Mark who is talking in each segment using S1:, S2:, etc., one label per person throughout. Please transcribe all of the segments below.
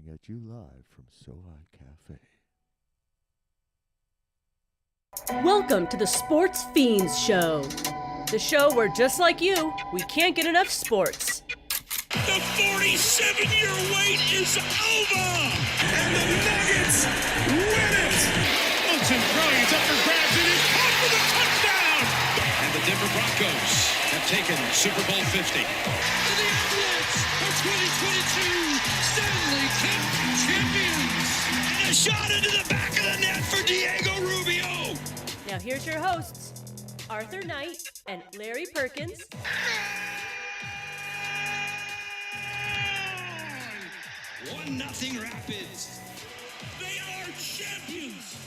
S1: coming at you live from Sohi Cafe.
S2: Welcome to the Sportz Phenz Show. The show where, just like you, we can't get enough sports.
S3: The 47-year wait is over! And the Nuggets win it! Wilson throws up for grabs and is caught for the touchdown! And the Denver Broncos have taken Super Bowl 50. To the Avalanche are 2022 Stanley Cup champions! And a shot into the back of the net for Diego Rubio!
S2: Now here's your hosts, Arthur Knight and Larry Perkins.
S3: 1-0 Rapids. They are champions.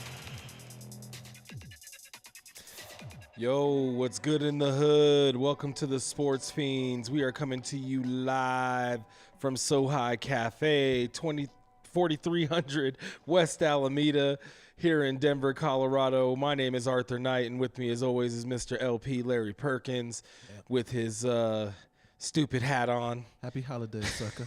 S4: Yo, what's good in the hood? Welcome to the Sportz Phenz. We are coming to you live from Sohi Cafe, 4300 West Alameda here in Denver, Colorado. My name is Arthur Knight, and with me as always is Mr. LP Larry Perkins with his stupid hat on.
S5: Happy holidays, sucker.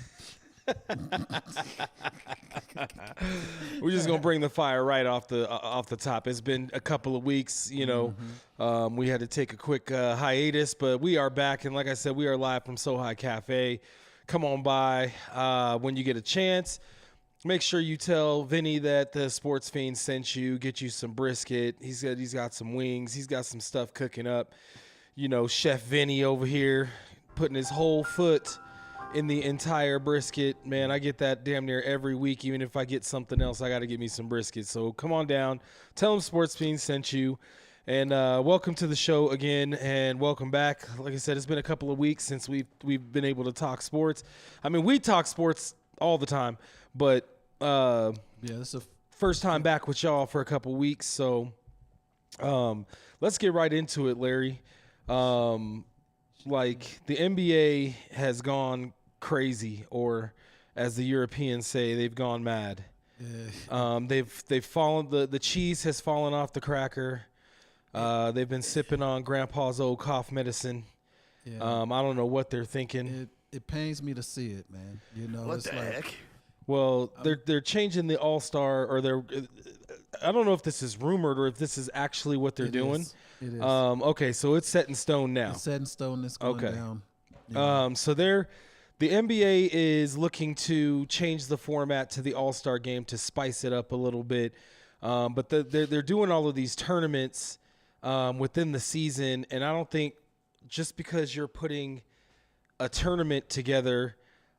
S4: We're just gonna bring the fire right off the top. It's been a couple of weeks, you know. We had to take a quick hiatus, but we are back, and like I said, we are live from Sohi Cafe. Come on by when you get a chance. Make sure you tell Vinny that the Sportz Phenz sent you. Get you some brisket. He's got some wings. He's got some stuff cooking up. You know, Chef Vinny over here putting his whole foot in the entire brisket. Man, I get that damn near every week. Even if I get something else, I got to get me some brisket. So come on down. Tell him Sportz Phenz sent you. And welcome to the show again, and welcome back. Like I said, it's been a couple of weeks since we've been able to talk sports. I mean, we talk sports all the time, but
S5: This is
S4: first time back with y'all for a couple weeks. So let's get right into it, Larry. Like, the NBA has gone crazy, or as the Europeans say, they've gone mad. They've fallen. The cheese has fallen off the cracker. They've been sipping on Grandpa's old cough medicine. I don't know what they're thinking.
S5: it pains me to see it, man. You know,
S1: What
S5: it's
S1: the
S5: like,
S1: heck?
S4: Well, they're changing the All-Star, or they're. I don't know if this is rumored or if this is actually what they're doing.
S5: It is.
S4: Okay, so it's set in stone now.
S5: It's set in stone. It's going down.
S4: So the NBA is looking to change the format to the All-Star game to spice it up a little bit. But they're doing all of these tournaments within the season, and I don't think just because you're putting a tournament together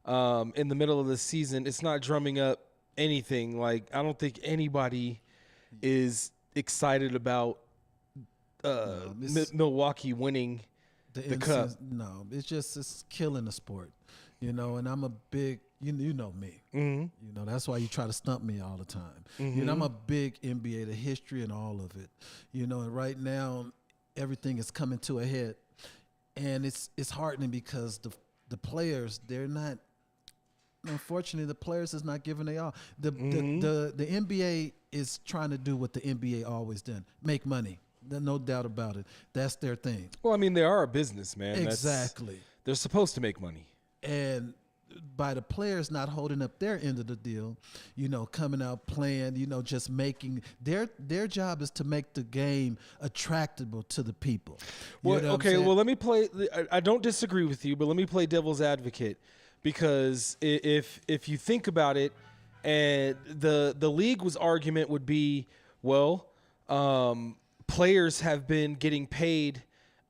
S4: in the middle of the season, it's not drumming up anything. Like, I don't think anybody is excited about Milwaukee winning the cup.
S5: No, it's killing the sport, you know. And I'm a big, you know me, you know. That's why you try to stump me all the time. You know, I'm a big NBA, the history and all of it, you know. And right now, everything is coming to a head, and it's heartening because the players, they're not. Unfortunately, the players is not giving they all. The NBA is trying to do what the NBA always done: make money. No doubt about it. That's their thing.
S4: Well, I mean, they are a business, man.
S5: Exactly.
S4: They're supposed to make money.
S5: And by the players not holding up their end of the deal, you know, coming out playing, you know, just making their job is to make the game attractable to the people.
S4: Well, okay. Well, let me play. I don't disagree with you, but let me play devil's advocate, because if you think about it, and the league's argument would be, well, players have been getting paid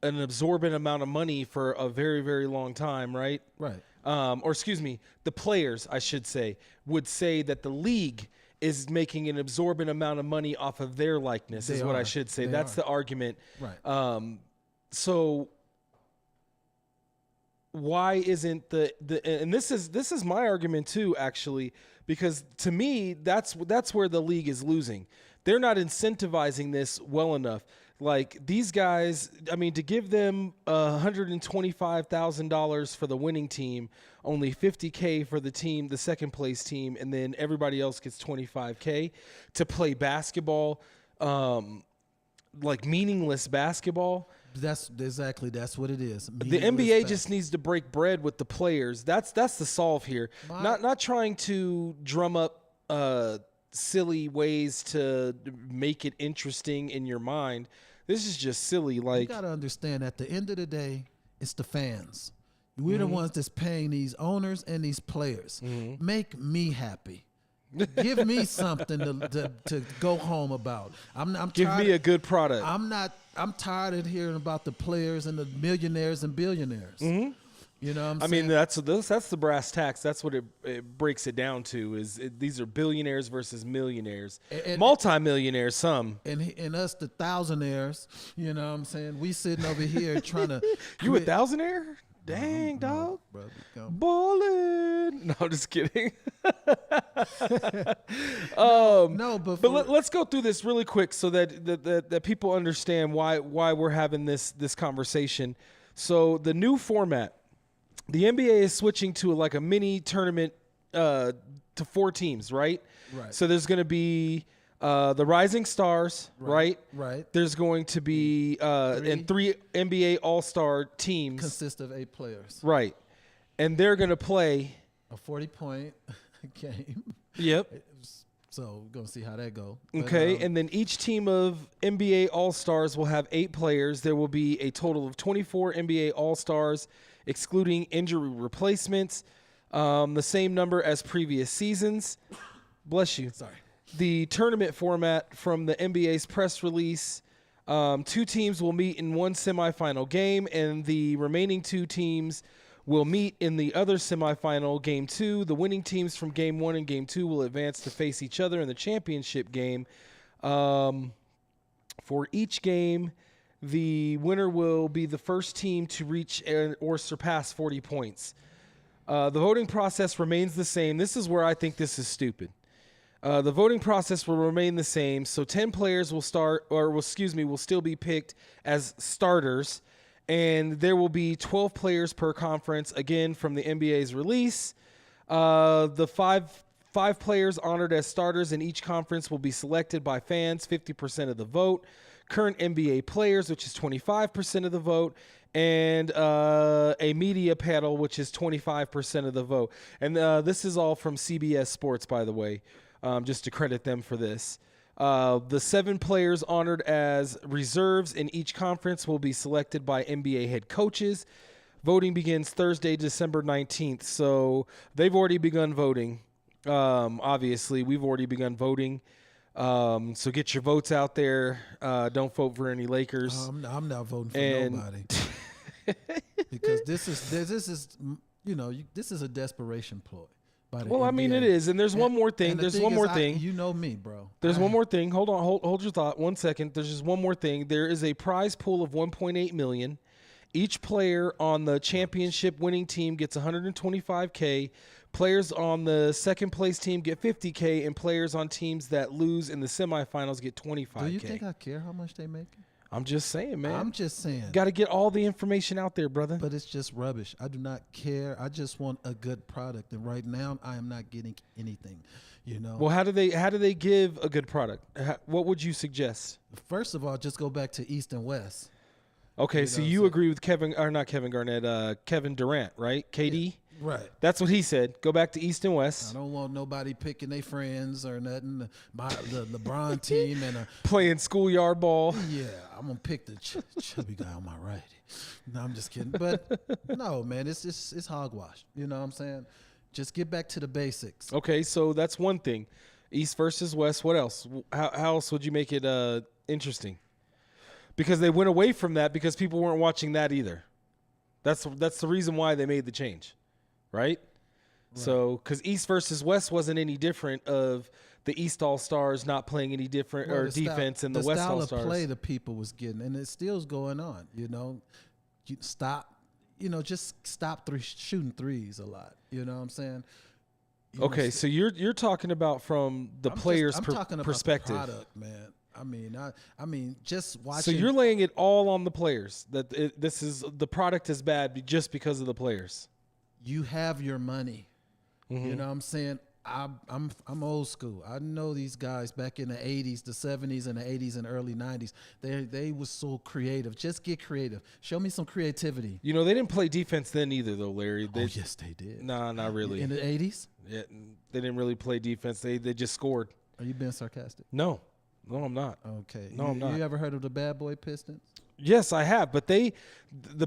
S4: an absorbent amount of money for a very, very long time, right?
S5: Right.
S4: Or excuse me, the players, I should say, would say that the league is making an absorbent amount of money off of their likeness, is what I should say. That's the argument.
S5: Right.
S4: So why isn't and this is my argument too, actually, because to me, that's where the league is losing. They're not incentivizing this well enough. Like, these guys, I mean, to give them $125,000 for the winning team, only $50K for the team, the second place team, and then everybody else gets $25K to play basketball, like meaningless basketball.
S5: That's what it is.
S4: The NBA just needs to break bread with the players. That's the solve here. Not trying to drum up silly ways to make it interesting in your mind. This is just silly. Like,
S5: you got to understand, at the end of the day, it's the fans. We're the ones that's paying these owners and these players. Make me happy. Give me something to go home about.
S4: Give me a good product.
S5: I'm tired of hearing about the players and the millionaires and billionaires. You know what I'm saying?
S4: I mean, that's the brass tacks. That's what it breaks it down to. These are billionaires versus millionaires, multi-millionaires, some,
S5: and us the thousandaires. You know what I'm saying? We sitting over here trying to.
S4: You a thousandaire? Dang, dog. Ballin'. No, I'm just kidding. Let's go through this really quick so that people understand why we're having this conversation. So the new format, the NBA is switching to like a mini tournament to 4 teams, right?
S5: Right.
S4: So there's going to be the Rising Stars, right?
S5: Right.
S4: There's going to be and 3 NBA All-Star teams.
S5: Consist of 8 players.
S4: Right. And they're going to play
S5: a 40-point game.
S4: Yep.
S5: So we're going to see how that goes.
S4: Okay. And then each team of NBA All-Stars will have 8 players. There will be a total of 24 NBA All-Stars, excluding injury replacements, the same number as previous seasons. Bless you.
S5: Sorry.
S4: The tournament format from the NBA's press release, 2 teams will meet in one semifinal game, and the remaining 2 teams will meet in the other semifinal, Game 2. The winning teams from Game 1 and Game 2 will advance to face each other in the championship game. For each game, the winner will be the first team to reach or surpass 40 points. The voting process remains the same. This is where I think this is stupid. The voting process will remain the same, so 10 players will still be picked as starters, and there will be 12 players per conference, again, from the NBA's release. The five players honored as starters in each conference will be selected by fans, 50% of the vote, current NBA players, which is 25% of the vote, and a media panel, which is 25% of the vote. And this is all from CBS Sports, by the way. Just to credit them for this. The 7 players honored as reserves in each conference will be selected by NBA head coaches. Voting begins Thursday, December 19th. So they've already begun voting. Obviously, we've already begun voting. So get your votes out there. Don't vote for any Lakers.
S5: I'm not voting for nobody. Because this is a desperation ploy.
S4: Well, I mean, it is. And there's one more thing. There's one more thing.
S5: You know me, bro.
S4: There's one more thing. Hold on. Hold your thought. 1 second. There's just one more thing. There is a prize pool of $1.8 million. Each player on the championship winning team gets $125K. Players on the second place team get $50K, and players on teams that lose in the semifinals get $25K.
S5: Do you think I care how much they make?
S4: I'm just saying, man.
S5: I'm just saying.
S4: Got to get all the information out there, brother.
S5: But it's just rubbish. I do not care. I just want a good product, and right now I am not getting anything. You know.
S4: Well, how do they give a good product? What would you suggest?
S5: First of all, just go back to East and West.
S4: Okay, so you agree with Kevin Garnett, Kevin Durant, right? KD?
S5: Yeah. Right.
S4: That's what he said. Go back to East and West.
S5: I don't want nobody picking their friends or nothing. The LeBron team and
S4: playing schoolyard ball.
S5: Yeah, I'm gonna pick the chubby guy on my right. No, I'm just kidding. But no, man, it's hogwash. You know what I'm saying? Just get back to the basics.
S4: Okay, so that's one thing. East versus West. What else? How else would you make it interesting? Because they went away from that because people weren't watching that either. That's the reason why they made the change. Right? So, because East versus West wasn't any different of the East All-Stars not playing any different or defense and the West All-Stars.
S5: The style of play the people was getting, and it still's going on, you know. Just stop shooting threes a lot. You know what I'm saying?
S4: Okay, so you're talking about from the player's perspective.
S5: About the product, man. I mean, just watching.
S4: So you're laying it all on the players that the product is bad just because of the players.
S5: You have your money. Mm-hmm. You know what I'm saying? I'm old school. I know these guys back in the 80s, the 70s, and the 80s and early 90s. They was so creative. Just get creative. Show me some creativity.
S4: You know, they didn't play defense then either, though, Larry.
S5: Yes, they did.
S4: Nah, not really.
S5: In the 80s?
S4: Yeah, they didn't really play defense. They just scored.
S5: Are you being sarcastic?
S4: No, I'm not.
S5: Okay.
S4: No, I'm not.
S5: You ever heard of the Bad Boy Pistons?
S4: Yes, I have. But the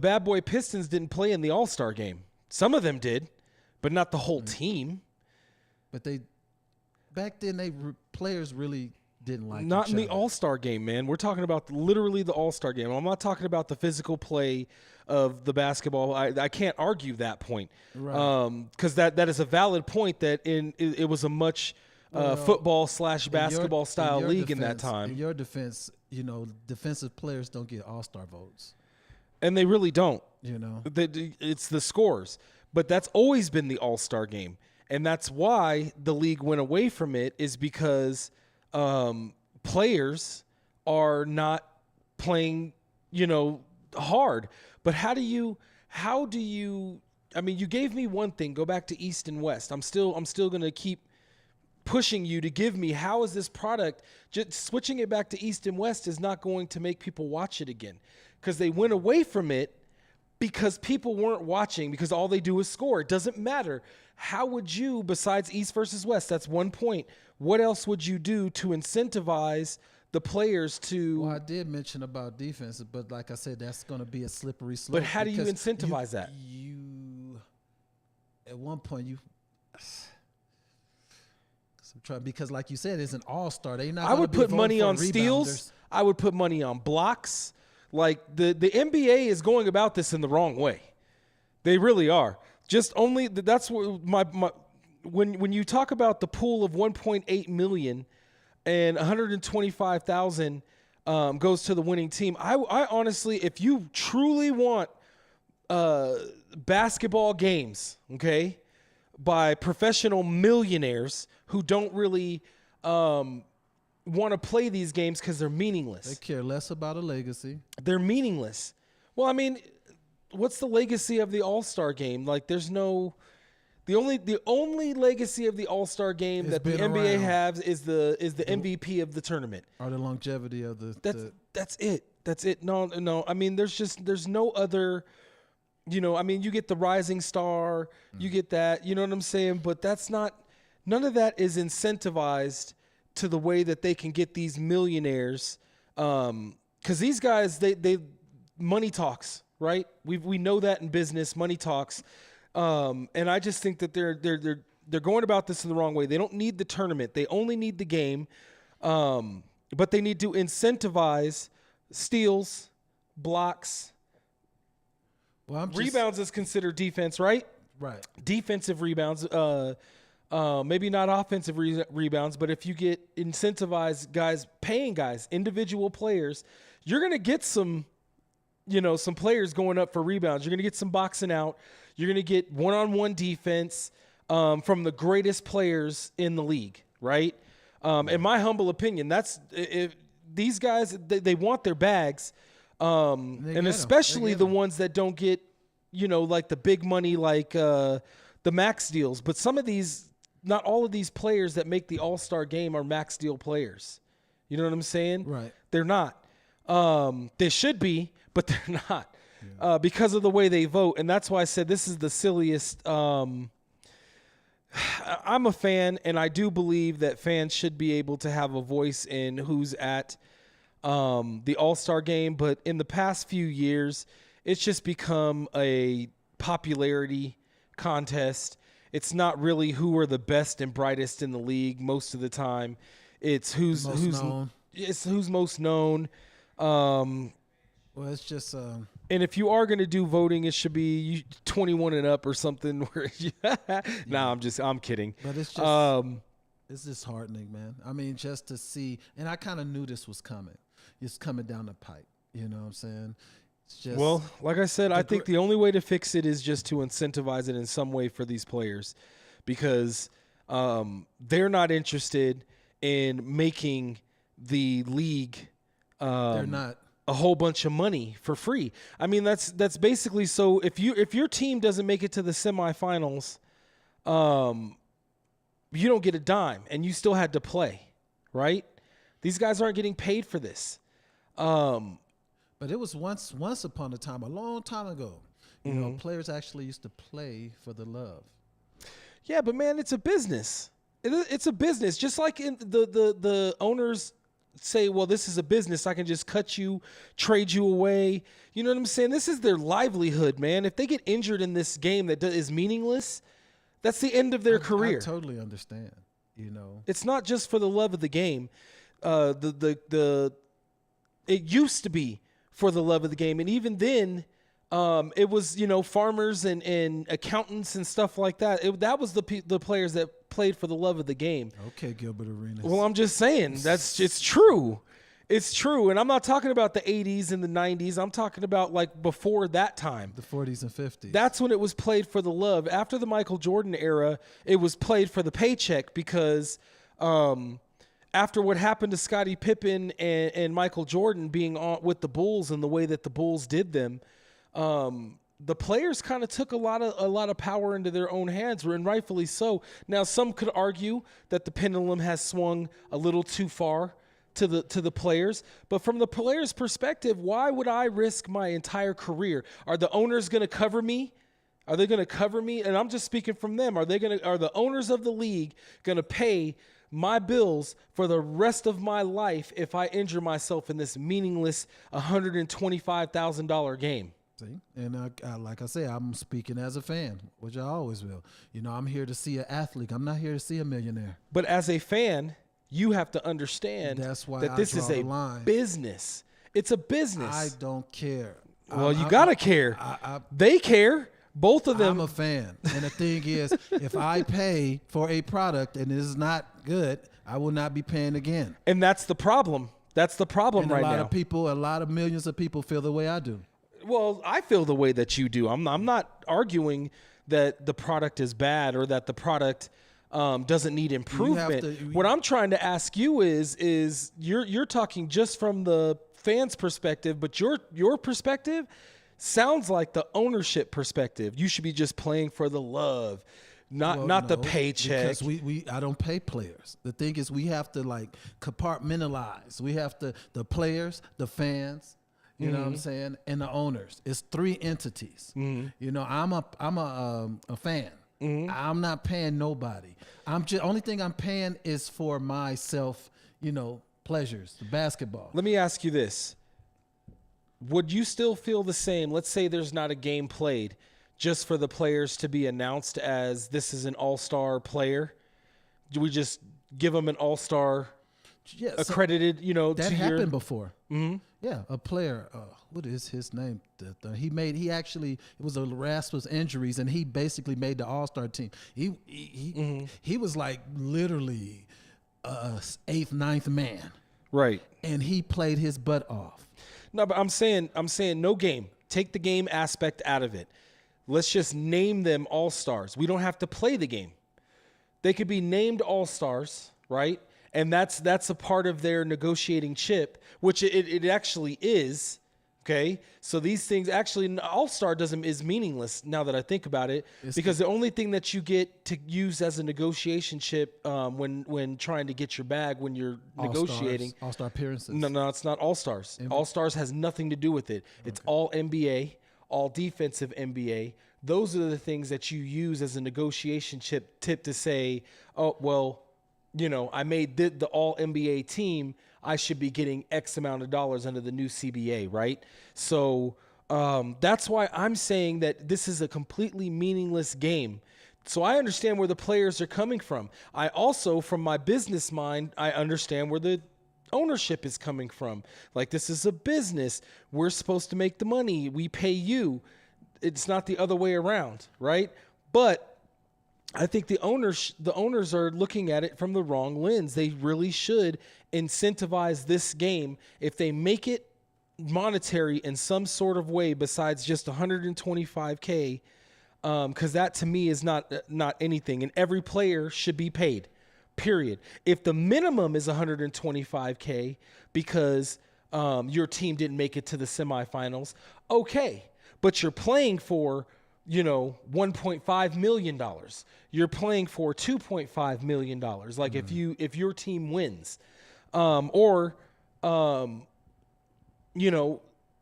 S4: Bad Boy Pistons didn't play in the All-Star game. Some of them did, but not the whole team.
S5: But back then, players really didn't like
S4: Not
S5: each
S4: in the
S5: other.
S4: All-Star game, man. We're talking about literally the All-Star game. I'm not talking about the physical play of the basketball. I can't argue that point.
S5: Right.
S4: Because that is a valid point that it was a much football / basketball style league in that time.
S5: In your defense, defensive players don't get All-Star votes.
S4: And they really don't.
S5: It's
S4: the scores. But that's always been the All-Star game. And that's why the league went away from it, is because players are not playing, hard. But how do you I mean, you gave me one thing, go back to East and West. I'm still going to keep pushing you to give me, how is this product, just switching it back to East and West is not going to make people watch it again, because they went away from it because people weren't watching, because all they do is score. It doesn't matter. How would you, besides East versus West, that's one point, what else would you do to incentivize the players to...
S5: Well, I did mention about defense, but like I said, that's going to be a slippery slope.
S4: But how do you incentivize that?
S5: At one point, because like you said, it's an all-star.
S4: I would put money on steals. I would put money on blocks. Like the NBA is going about this in the wrong way. They really are. Just only that's what my when you talk about the pool of 1.8 million and 125,000 goes to the winning team. I honestly, if you truly want basketball games, okay, by professional millionaires who don't really want to play these games because they're meaningless.
S5: They care less about a legacy.
S4: They're meaningless. Well, I mean, what's the legacy of the All-Star game? Like, there's no... The only legacy of the All-Star game that the NBA has is the MVP of the tournament.
S5: Or the longevity of
S4: That's it. That's it. No. I mean, there's no other... I mean, you get the rising star, you get that, you know what I'm saying? But that's not, none of that is incentivized to the way that they can get these millionaires. Because these guys, they money talks, right? We know that in business, money talks. And I just think that they're going about this in the wrong way. They don't need the tournament. They only need the game. But they need to incentivize steals, blocks.
S5: Well,
S4: rebounds is considered defense, right?
S5: Right.
S4: Defensive rebounds, maybe not offensive rebounds, but if you get incentivized guys, paying guys, individual players, you're going to get some players going up for rebounds. You're going to get some boxing out. You're going to get one-on-one defense from the greatest players in the league, right? In my humble opinion, that's these guys, they want their bags. And especially the ones that don't get, like the big money, like the max deals. But some of these, not all of these players that make the All-Star game are max deal players. You know what I'm saying?
S5: Right.
S4: They're not. They should be, but they're not because of the way they vote. And that's why I said this is the silliest. I'm a fan, and I do believe that fans should be able to have a voice in who's at the All-Star game, but in the past few years, it's just become a popularity contest. It's not really who are the best and brightest in the league most of the time. It's who's most known.
S5: Well, it's just
S4: and if you are going to do voting, it should be 21 and up or something. Where I'm kidding.
S5: But it's just it's disheartening, man. I mean, just to see, and I kind of knew this was coming. It's coming down the pipe. You know what I'm saying? It's just,
S4: well, like I said, I think the only way to fix it is just to incentivize it in some way for these players, because they're not interested in making the league
S5: they're not
S4: a whole bunch of money for free. I mean, that's basically, so if your team doesn't make it to the semifinals, you don't get a dime, and you still had to play, right? These guys aren't getting paid for this.
S5: But it was once upon a time, a long time ago, you know, players actually used to play for the love.
S4: Yeah, but man, it's a business. It's a business. Just like in the owners say, well, this is a business. I can just cut you, trade you away. You know what I'm saying? This is their livelihood, man. If they get injured in this game that is meaningless, that's the end of their career.
S5: I totally understand. You know,
S4: it's not just for the love of the game. It used to be for the love of the game, and even then, it was, you know, farmers and accountants and stuff like that. That was the players that played for the love of the game.
S5: Okay, Gilbert Arenas.
S4: Well, I'm just saying it's true. It's true, and I'm not talking about the 80s and the 90s. I'm talking about like before that time.
S5: The 40s and 50s.
S4: That's when it was played for the love. After the Michael Jordan era, it was played for the paycheck because after what happened to Scottie Pippen and Michael Jordan being on with the Bulls and the way that the Bulls did them, the players kind of took a lot of power into their own hands, and rightfully so. Now, some could argue that the pendulum has swung a little too far to the players, but from the players' perspective, why would I risk my entire career? Are the owners going to cover me? Are they going to cover me? And I'm just speaking from them. Are the owners of the league going to pay my bills for the rest of my life if I injure myself in this meaningless $125,000 game?
S5: See? And like I say, I'm speaking as a fan, which I always will. You know, I'm here to see an athlete. I'm not here to see a millionaire.
S4: But as a fan, you have to understand that this is a business. It's a business.
S5: I don't care.
S4: Well, you got to care. They care. Both of them.
S5: I'm a fan. And the thing is, if I pay for a product and it is not good, I will not be paying again.
S4: And that's the problem. That's the problem right now.
S5: A lot of millions of people feel the way I do.
S4: Well, I feel the way that you do. I'm not arguing that the product is bad or that the product doesn't need improvement. What I'm trying to ask you is you're talking just from the fans' perspective, but your perspective sounds like the ownership perspective. You should be just playing for the love, not the paycheck.
S5: Because I don't pay players. The thing is, we have to like compartmentalize. We have to the players, the fans. You know what I'm saying? And the owners. It's three entities. You know, I'm a fan. I'm not paying nobody. Only thing I'm paying is for myself, you know, pleasures, the basketball.
S4: Let me ask you this. Would you still feel the same? Let's say there's not a game played, just for the players to be announced as this is an all-star player. Do we just give them an all-star accredited, you know?
S5: That happened before. Yeah, a player. What is his name? He actually, it was a Rasmus injuries, and he basically made the all-star team. He was like literally 8th, 9th man.
S4: Right.
S5: And he played his butt off.
S4: No, but I'm saying no game. Take the game aspect out of it. Let's just name them all-stars. We don't have to play the game. They could be named all-stars, right? And that's a part of their negotiating chip, which it actually is. Okay, so these things actually, all-star is meaningless now that I think about it, because the only thing that you get to use as a negotiation chip when trying to get your bag when you're negotiating,
S5: all-star appearances.
S4: No, it's not all-stars. All-stars has nothing to do with it. It's all NBA, all defensive NBA. Those are the things that you use as a negotiation tip to say, oh well, you know, I made the all NBA team. I should be getting X amount of dollars under the new CBA, right? So that's why I'm saying that this is a completely meaningless game. So I understand where the players are coming from. I also, from my business mind, I understand where the ownership is coming from. Like, this is a business. We're supposed to make the money. We pay you. It's not the other way around, right? But I think the owners are looking at it from the wrong lens. They really should incentivize this game if they make it monetary in some sort of way besides just $125K, because that to me is not anything. And every player should be paid, period. If the minimum is $125K because your team didn't make it to the semifinals, okay, but you're playing for $1.5 million. You're playing for $2.5 million. Like if your team wins,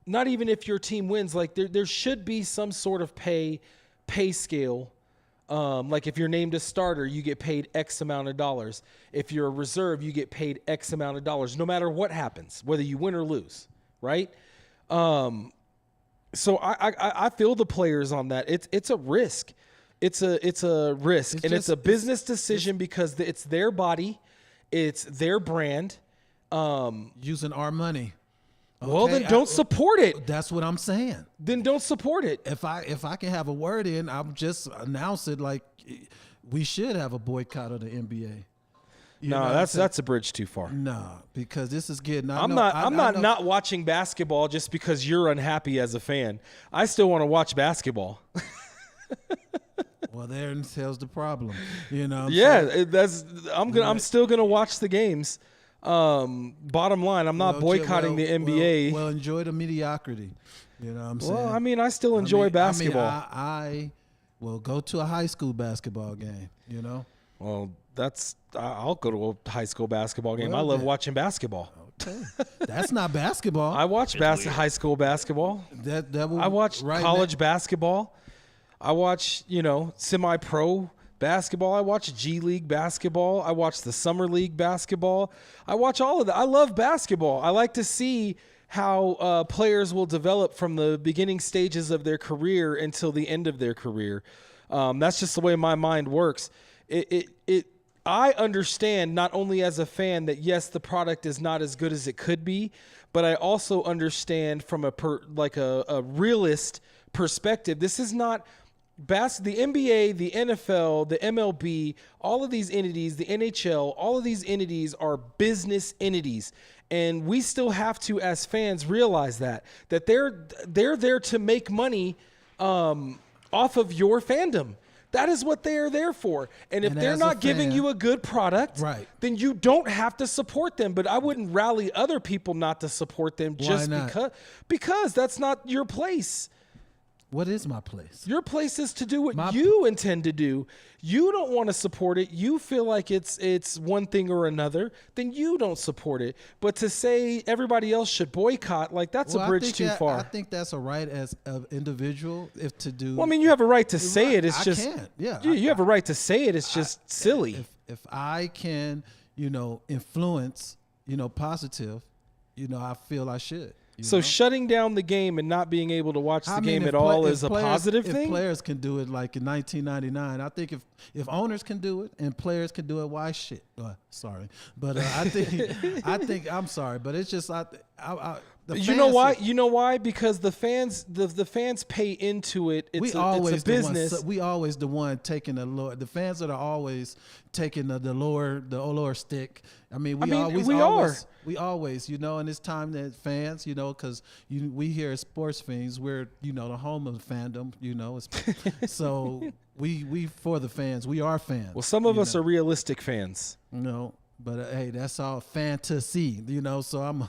S4: not even if your team wins, like there should be some sort of pay scale. Like if you're named a starter, you get paid X amount of dollars. If you're a reserve, you get paid X amount of dollars, no matter what happens, whether you win or lose, right? So I feel the players on that. It's a risk. It's a risk, and it's a business decision because it's their body, it's their brand.
S5: Using our money.
S4: Well, then don't support it.
S5: That's what I'm saying.
S4: Then don't support it.
S5: If I can have a word in, I'll just announce it like we should have a boycott of the NBA.
S4: No, that's a bridge too far.
S5: No, because this is getting.
S4: I'm not watching basketball just because you're unhappy as a fan. I still want to watch basketball.
S5: Well, therein tells the problem.
S4: I'm still gonna watch the games. Bottom line, I'm not boycotting the NBA.
S5: Well, enjoy the mediocrity. You know what I'm saying?
S4: Well, I mean, I still enjoy basketball.
S5: I will go to a high school basketball game.
S4: Well, I'll go to a high school basketball game. I love watching basketball.
S5: Okay, that's not basketball.
S4: I watch high school basketball. I watch college basketball. I watch semi-pro basketball. I watch G League basketball. I watch the Summer League basketball. I watch all of that. I love basketball. I like to see how players will develop from the beginning stages of their career until the end of their career. That's just the way my mind works. I understand not only as a fan that yes, the product is not as good as it could be, but I also understand from a realist perspective. This is not the NBA, the NFL, the MLB, all of these entities, the NHL, all of these entities are business entities. And we still have to, as fans, realize that they're there to make money off of your fandom. That is what they are there for. And if they're not giving you a good product,
S5: right,
S4: then you don't have to support them. But I wouldn't rally other people not to support them just because that's not your place.
S5: What is my place? Your
S4: place is to do what you intend to do. You don't want to support it. You feel like it's one thing or another. Then you don't support it. But to say everybody else should boycott, like that's a bridge too far.
S5: I think that's a right as an individual if to do.
S4: Well, I mean, you have a right to say it. It's just
S5: can't. Yeah,
S4: you have a right to say it. It's just silly.
S5: If I can, influence, positive, I feel I should.
S4: So shutting down the game and not being able to watch the game at all is a positive thing?
S5: If players can do it like in 1999, I think if owners can do it and players can do it, why shit? Sorry. But I think I'm sorry, but it's just
S4: you know why? You know why? Because the fans pay into it. It's a business.
S5: We always the one taking the lower. The fans are always taking the lower stick. I mean, we always, and it's time that fans, because we here at Sportz Phenz, we're the home of fandom, so we for the fans. We are fans.
S4: Well, some of us are realistic fans.
S5: But hey, that's all fantasy, So I'm a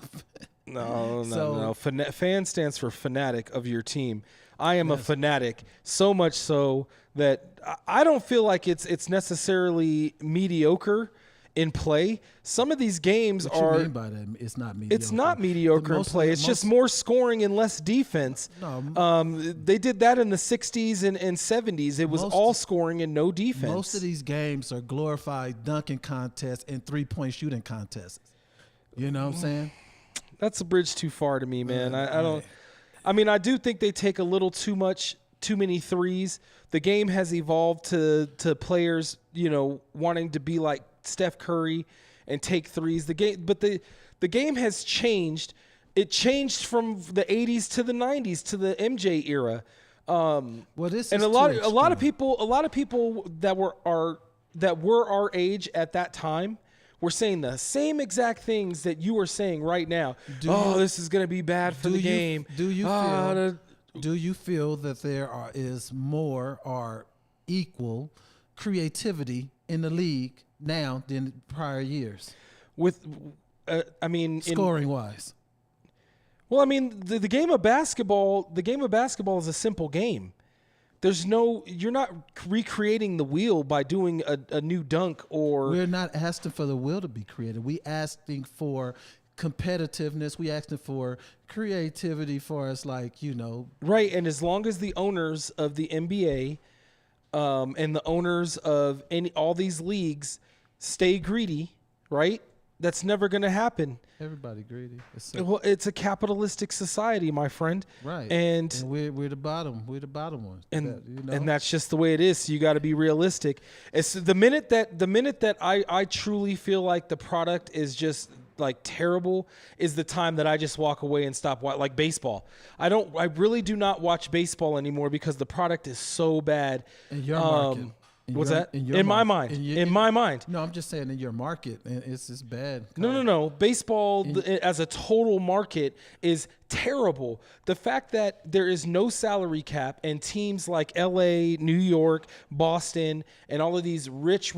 S4: No. Fan stands for fanatic of your team. I am a fanatic, so much so that I don't feel like it's necessarily mediocre in play. Some of these games
S5: what you mean by that? It's not mediocre.
S4: It's not mediocre in play. It's just more scoring and less defense.
S5: No,
S4: they did that in the 60s and 70s. It was all scoring and no defense.
S5: Most of these games are glorified dunking contests and three-point shooting contests. You know what I'm saying?
S4: That's a bridge too far to me, man. I don't. I mean, I do think they take a little too many threes. The game has evolved to players, wanting to be like Steph Curry and take threes. The game has changed. It changed from the 80s to the 90s to the MJ era. A lot of people that were our age at that time were saying the same exact things that you are saying right now. This is going to be bad for the game.
S5: Do you feel that there is more or equal creativity in the league now than prior years? Scoring wise.
S4: Well, I mean, the game of basketball is a simple game. you're not recreating the wheel by doing a new dunk or.
S5: We're not asking for the will to be created. We asking for competitiveness. We asking for creativity for us, like, you know.
S4: Right, and as long as the owners of the NBA and the owners of all these leagues stay greedy, right, that's never going to happen.
S5: Everybody greedy.
S4: It's a capitalistic society, my friend.
S5: Right.
S4: And
S5: we're the bottom. We're the bottom ones.
S4: And that's just the way it is. So you got to be realistic. It's the minute that I truly feel like the product is just like terrible is the time that I just walk away and stop watching. Like baseball, I really do not watch baseball anymore because the product is so bad.
S5: In your market.
S4: In my mind.
S5: No, I'm just saying in your market, and it's bad.
S4: No. Baseball as a total market is terrible. The fact that there is no salary cap and teams like LA, New York, Boston, and all of these rich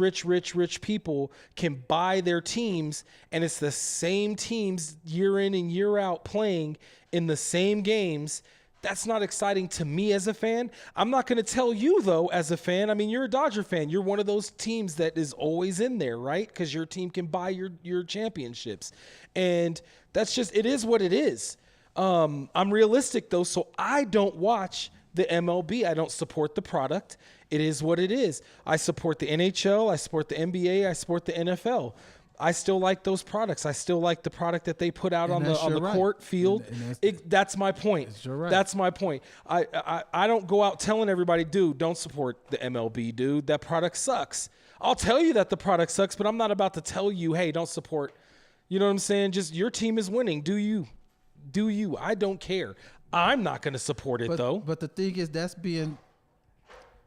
S4: people can buy their teams, and it's the same teams year in and year out playing in the same games. That's not exciting to me as a fan. I'm not going to tell you, though, as a fan. I mean, you're a Dodger fan. You're one of those teams that is always in there, right? Because your team can buy your championships. And that's just, it is what it is. I'm realistic, though, so I don't watch the MLB. I don't support the product. It is what it is. I support the NHL. I support the NBA. I support the NFL. I still like those products. I still like the product that they put out on the court field. That's my point. That's my point. I don't go out telling everybody, dude, don't support the MLB, dude. That product sucks. I'll tell you that the product sucks, but I'm not about to tell you, hey, don't support. You know what I'm saying? Just your team is winning. Do you? I don't care. I'm not going to support it, though.
S5: But the thing is,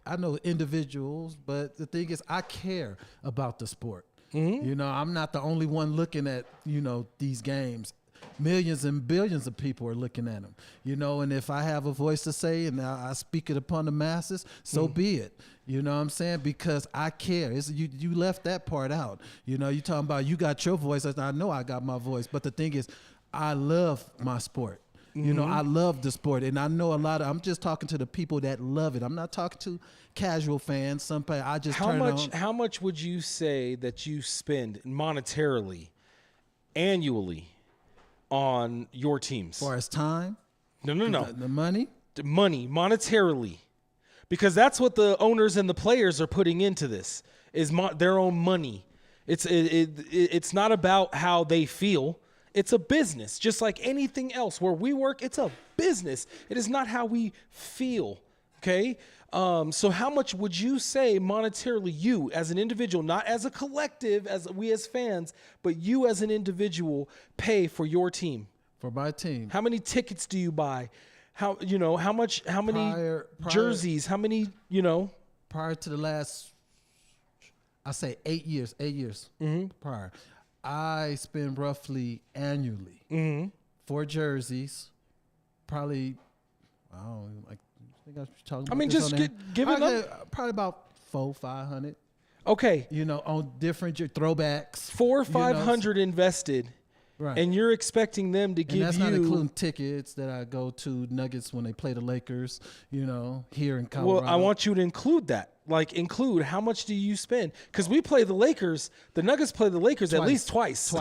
S5: I know individuals, but the thing is, I care about the sport. Mm-hmm. You know, I'm not the only one looking at, you know, these games. Millions and billions of people are looking at them, you know, and if I have a voice to say and I speak it upon the masses, so be it. You know what I'm saying? Because I care. You left that part out. You know, you talking about you got your voice. I know I got my voice. But the thing is, I love my sport. You know, I love the sport, and I know I'm just talking to the people that love it. I'm not talking to casual fans. Somebody I just
S4: How much would you say that you spend monetarily, annually, on your teams?
S5: As far as time?
S4: No.
S5: The money?
S4: The money, monetarily, because that's what the owners and the players are putting into this is their own money. It's not about how they feel. It's a business, just like anything else. Where we work, it's a business. It is not how we feel, okay? So how much would you say monetarily, you as an individual, not as a collective, as we as fans, but you as an individual pay for your team?
S5: For my team.
S4: How many tickets do you buy? How many jerseys? How many, you know?
S5: Prior to the last, I say 8 years. Prior. I spend roughly annually 4 jerseys, probably. I think I was talking.
S4: I mean, just give it up.
S5: Probably about 400-500.
S4: Okay.
S5: You know, on different throwbacks.
S4: 400-500 invested.
S5: Right.
S4: And you're expecting them to give you.
S5: And that's not including tickets that I go to Nuggets when they play the Lakers. You know, here in Colorado.
S4: Well, I want you to include that. Like, include how much do you spend? Because we play the Lakers. The Nuggets play the Lakers at least twice.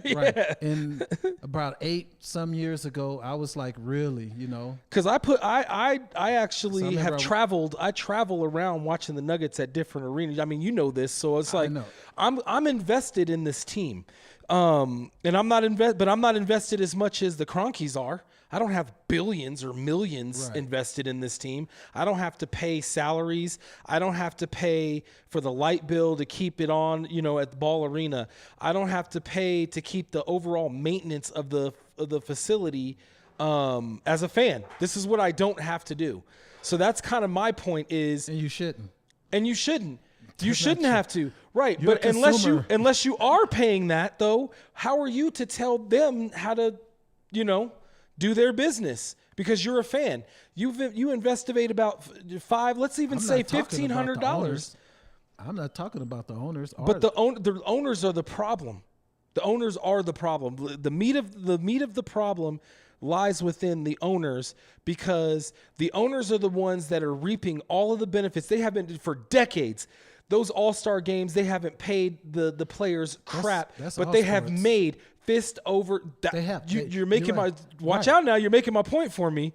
S5: Yeah. Right. And about 8 some years ago, I was like, really, you know?
S4: Because I actually have traveled. I travel around watching the Nuggets at different arenas. I mean, you know this, so it's like I'm invested in this team. And I'm not invested as much as the Cronkies are. I don't have billions or millions invested in this team. I don't have to pay salaries. I don't have to pay for the light bill to keep it on, you know, at the Ball Arena. I don't have to pay to keep the overall maintenance of the facility as a fan. This is what I don't have to do. So that's kind of my point is.
S5: And you shouldn't.
S4: You shouldn't have to. Right. You're but unless you are paying that, though, how are you to tell them how to, you know, do their business? Because you're a fan. You investigate about let's even say $1,500.
S5: I'm not talking about the owners.
S4: But the owners are the problem. The owners are the problem. The meat of the problem lies within the owners, because the owners are the ones that are reaping all of the benefits. They have been for decades. Those all-star games, they haven't paid the players crap,
S5: that's
S4: but
S5: all
S4: they have
S5: sports.
S4: made fist over. That,
S5: They have.
S4: You're making
S5: You're
S4: my
S5: right.
S4: watch
S5: Right.
S4: out now. You're making my point for me.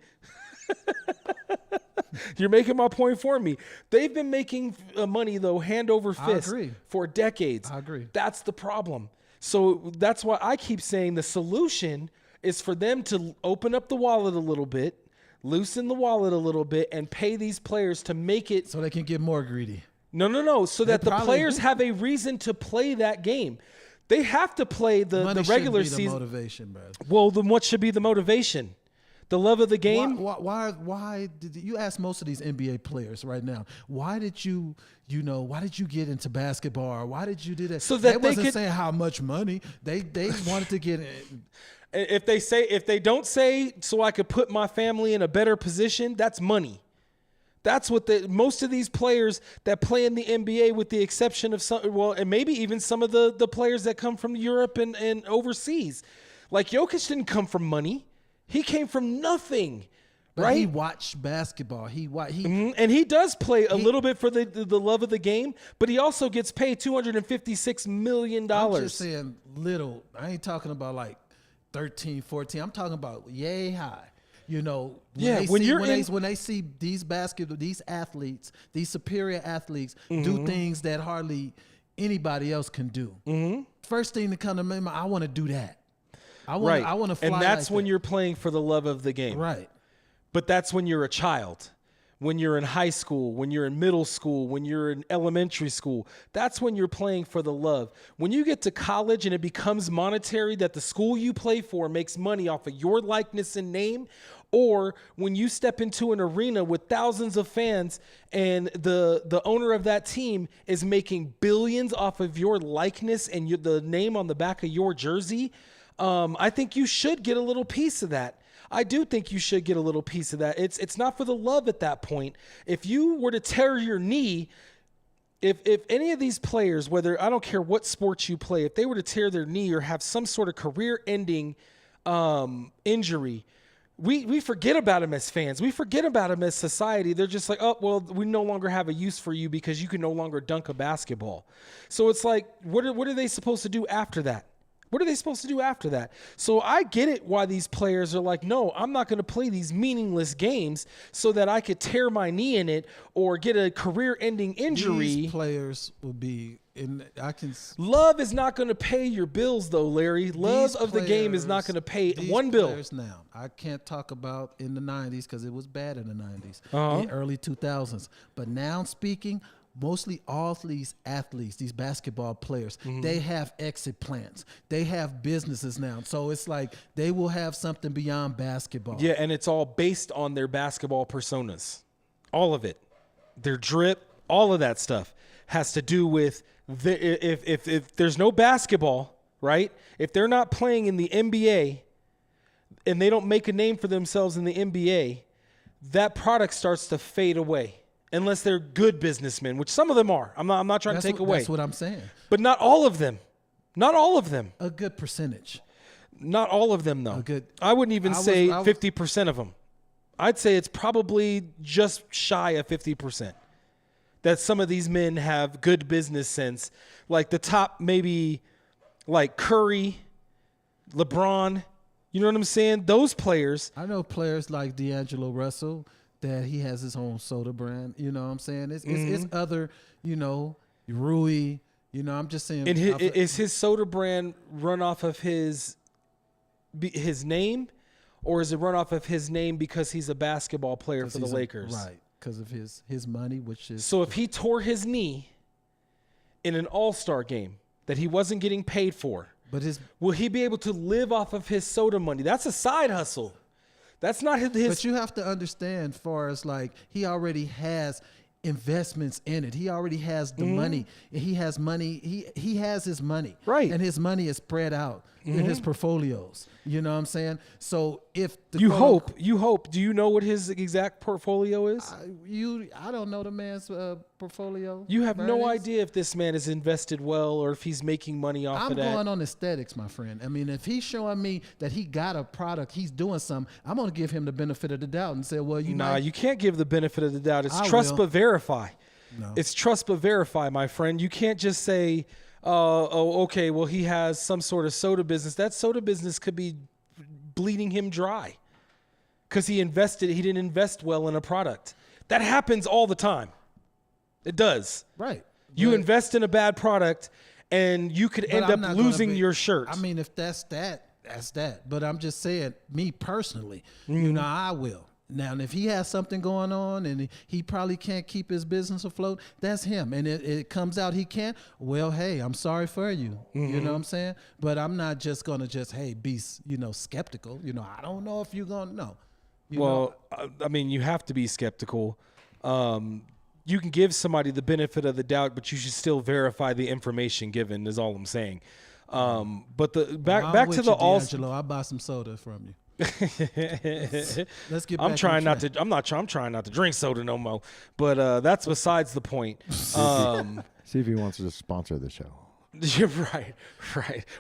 S4: You're making my point for me. They've been making money, though, hand over fist
S5: agree.
S4: for decades.
S5: I agree.
S4: That's the problem. So that's why I keep saying the solution is for them to open up the wallet a little bit, loosen the wallet a little bit, and pay these players to make it.
S5: So they can get more greedy.
S4: No. So that the
S5: probably
S4: players
S5: do.
S4: have a reason to play that game. They have to play the
S5: Money
S4: regular
S5: shouldn't be the
S4: season.
S5: motivation, bro.
S4: Well, then what should be the motivation? The love of the game?
S5: Why did you ask most of these NBA players right now? Why did you get into basketball? Or why did you do that?
S4: So that they
S5: wasn't
S4: could-
S5: saying how much money they wanted to get.
S4: If they don't say so I could put my family in a better position, that's money. That's what most of these players that play in the NBA, with the exception of some, well, and maybe even some of the players that come from Europe and overseas. Like Jokic didn't come from money. He came from nothing,
S5: But
S4: right?
S5: he watched basketball.
S4: And he does play a little bit for the love of the game, but he also gets paid $256 million.
S5: I'm just saying little. I ain't talking about like 13, 14. I'm talking about yay high. You know, when they see these athletes, these superior athletes do things that hardly anybody else can do. First thing to come to my mind, I want to do that. I want to fly.
S4: And that's
S5: like
S4: when
S5: that.
S4: you're playing for the love of the game.
S5: Right.
S4: But that's when you're a child, when you're in high school, when you're in middle school, when you're in elementary school. That's when you're playing for the love. When you get to college and it becomes monetary, that the school you play for makes money off of your likeness and name, or when you step into an arena with thousands of fans and the owner of that team is making billions off of your likeness and the name on the back of your jersey, I think you should get a little piece of that. I do think you should get a little piece of that. It's not for the love at that point. If you were to tear your knee, if any of these players, whether, I don't care what sports you play, if they were to tear their knee or have some sort of career-ending injury, we forget about them as fans. We forget about them as society. They're just like, oh, well, we no longer have a use for you because you can no longer dunk a basketball. So it's like, what are they supposed to do after that? What are they supposed to do after that? So I get it why these players are like, no, I'm not going to play these meaningless games so that I could tear my knee in it or get a career-ending injury.
S5: These players will be
S4: Love is not going to pay your bills, though, Larry. Love of the game is not going to pay one bill.
S5: Now, I can't talk about in the 90s because it was bad in the 90s,
S4: Uh-huh.
S5: the early 2000s. But now speaking, mostly all these athletes, these basketball players, they have exit plans. They have businesses now. So it's like they will have something beyond basketball.
S4: Yeah, and it's all based on their basketball personas. All of it. Their drip, all of that stuff has to do with if there's no basketball, right? If they're not playing in the NBA and they don't make a name for themselves in the NBA, that product starts to fade away. Unless they're good businessmen, which some of them are. I'm not trying to take away.
S5: That's what I'm saying.
S4: But not all of them. Not all of them.
S5: A good percentage.
S4: Not all of them, though.
S5: good-
S4: I wouldn't even say
S5: I was-
S4: 50% of them. I'd say it's probably just shy of 50%. That some of these men have good business sense. Like the top, maybe like Curry, LeBron. You know what I'm saying? Those players.
S5: I know players like D'Angelo Russell that he has his own soda brand. You know what I'm saying? It's other, Rui. I'm just saying.
S4: And is his soda brand run off of his name, or is it run off of his name because he's a basketball player for the Lakers?
S5: Right, because of his money, which is.
S4: So if he tore his knee in an all-star game that he wasn't getting paid for, will he be able to live off of his soda money? That's a side hustle. That's not his.
S5: But you have to understand, far as like he already has investments in it. He already has the money. He has money. He has his money.
S4: Right.
S5: And his money is spread out in his portfolios. You know what I'm saying? So if the
S4: You hope. Do you know what his exact portfolio is?
S5: I don't know the man's portfolio.
S4: You have no
S5: Ernest.
S4: idea if this man is invested well or if he's making money off
S5: I'm
S4: of that.
S5: going on aesthetics, my friend. I mean, if he's showing me that he got a product, he's doing something, I'm going to give him the benefit of the doubt and say, well,
S4: You can't give the benefit of the doubt. It's
S5: I
S4: trust
S5: will.
S4: but verify.
S5: No.
S4: It's trust but verify, my friend. You can't just say, okay, well, he has some sort of soda business. That soda business could be bleeding him dry because he didn't invest well in a product. That happens all the time. It does.
S5: Right.
S4: You
S5: But-
S4: invest in a bad product and you could
S5: but
S4: end
S5: I'm
S4: up
S5: not gonna
S4: losing
S5: be-
S4: your shirt.
S5: I mean, if that's that. But I'm just saying, me personally, I will. Now, and if he has something going on and he probably can't keep his business afloat, that's him. And it comes out he can't, well, hey, I'm sorry for you. You know what I'm saying? But I'm not just going to be, skeptical. I don't know if you're going to know.
S4: I mean, you have to be skeptical. You can give somebody the benefit of the doubt, but you should still verify the information given is all I'm saying. But back to the
S5: D'Angelo, I'll buy some soda from you. Let's get back
S4: I'm trying
S5: on
S4: not to. I'm trying not to drink soda no more. But that's besides the point.
S1: See if he wants to sponsor the show.
S4: You're right.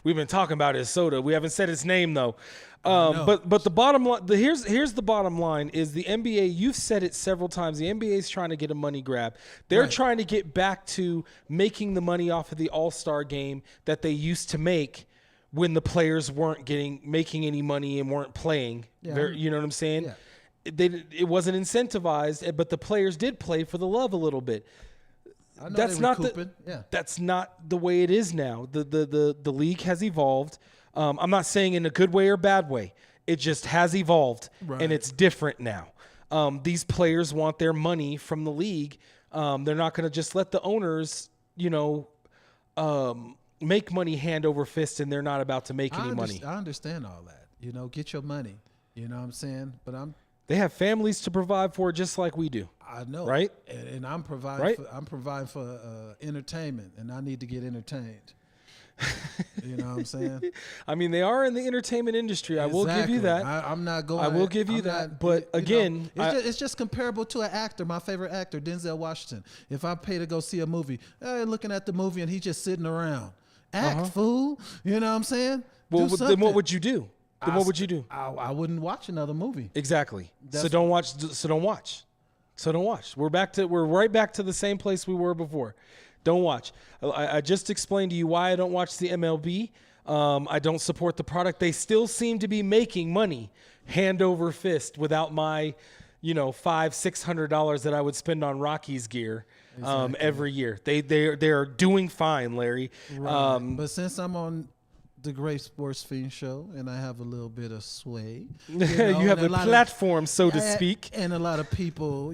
S4: We've been talking about his soda. We haven't said his name though. But the bottom line, here's the bottom line is the NBA. You've said it several times. The NBA is trying to get a money grab. They're
S5: Right.
S4: trying to get back to making the money off of the All-Star game that they used to make when the players weren't making any money and weren't playing.
S5: Yeah.
S4: You know what I'm saying?
S5: Yeah.
S4: It wasn't incentivized, but the players did play for the love a little bit.
S5: I know
S4: That's
S5: they
S4: not
S5: recouping. Yeah.
S4: That's not the way it is now. The league has evolved. I'm not saying in a good way or bad way. It just has evolved,
S5: Right.
S4: and it's different now. These players want their money from the league. They're not going to just let the owners, make money hand over fist, and they're not about to make any money.
S5: I understand all that. Get your money. You know what I'm saying? But
S4: They have families to provide for, just like we do.
S5: I know.
S4: Right?
S5: And I'm providing
S4: Right?
S5: I'm providing for entertainment, and I need to get entertained. You know what I'm saying?
S4: I mean, they are in the entertainment industry. I will give you that.
S5: I'm not going.
S4: I will give you that, but again,
S5: it's just comparable to an actor. My favorite actor, Denzel Washington. If I pay to go see a movie, looking at the movie and he's just sitting around, act fool. You know what I'm saying?
S4: Well,
S5: Do
S4: then
S5: something.
S4: what would you do? What would you do?
S5: I wouldn't watch another movie.
S4: Exactly. So
S5: That's-
S4: don't watch. So don't watch. So don't watch. We're right back to the same place we were before. Don't watch. I just explained to you why I don't watch the MLB. I don't support the product. They still seem to be making money hand over fist without my, $500-$600 that I would spend on Rockies gear every year. They are doing fine, Larry.
S5: Right. But since I'm on the Great Sportz Phenz show and I have a little bit of sway,
S4: You have a platform, so to speak.
S5: and a lot of people,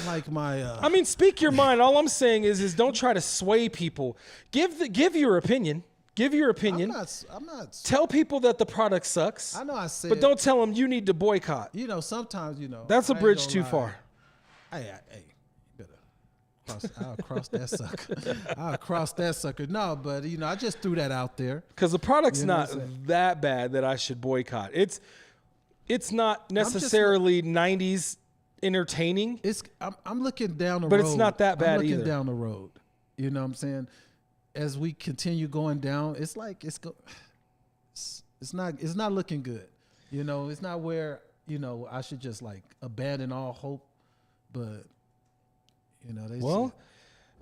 S5: like my.
S4: I mean, speak your mind. All I'm saying is don't try to sway people. Give your opinion. Give your opinion.
S5: I'm not.
S4: Tell people that the product sucks.
S5: I know I said.
S4: But don't tell them you need to boycott.
S5: Sometimes
S4: That's a
S5: I ain't
S4: bridge
S5: gonna
S4: too
S5: lie.
S4: far.
S5: Hey, I'll cross that sucker. I'll cross that sucker. No, but I just threw that out there.
S4: Because the product's
S5: You know
S4: not
S5: what I'm saying?
S4: that bad that I should boycott. It's not necessarily 90s entertaining.
S5: I'm looking down the road.
S4: But it's not that bad
S5: I'm looking
S4: either.
S5: down the road. You know what I'm saying? As we continue going down, it's like it's not looking good. It's not where I should just like abandon all hope. But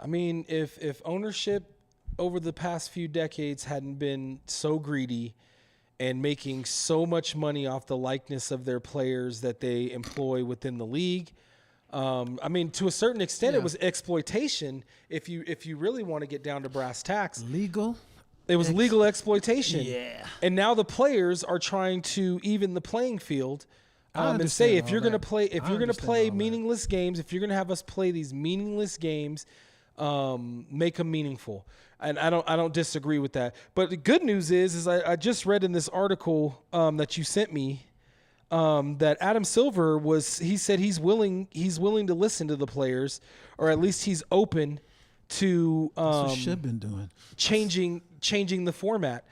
S4: I mean, if ownership over the past few decades hadn't been so greedy and making so much money off the likeness of their players that they employ within the league, I mean, to a certain extent, it was exploitation. If you really want to get down to brass tacks,
S5: legal.
S4: it was legal exploitation.
S5: Yeah.
S4: And now the players are trying to even the playing field. And say
S5: understand
S4: if
S5: all
S4: you're going to
S5: that.
S4: play, if
S5: I
S4: you're going to
S5: understand
S4: play
S5: all that.
S4: meaningless games, if you're going to have us play these meaningless games, make them meaningful. And I don't disagree with that. But the good news is I just read in this article that you sent me that Adam Silver he said he's willing to listen to the players, or at least he's open to
S5: That's what should have been doing.
S4: changing the format.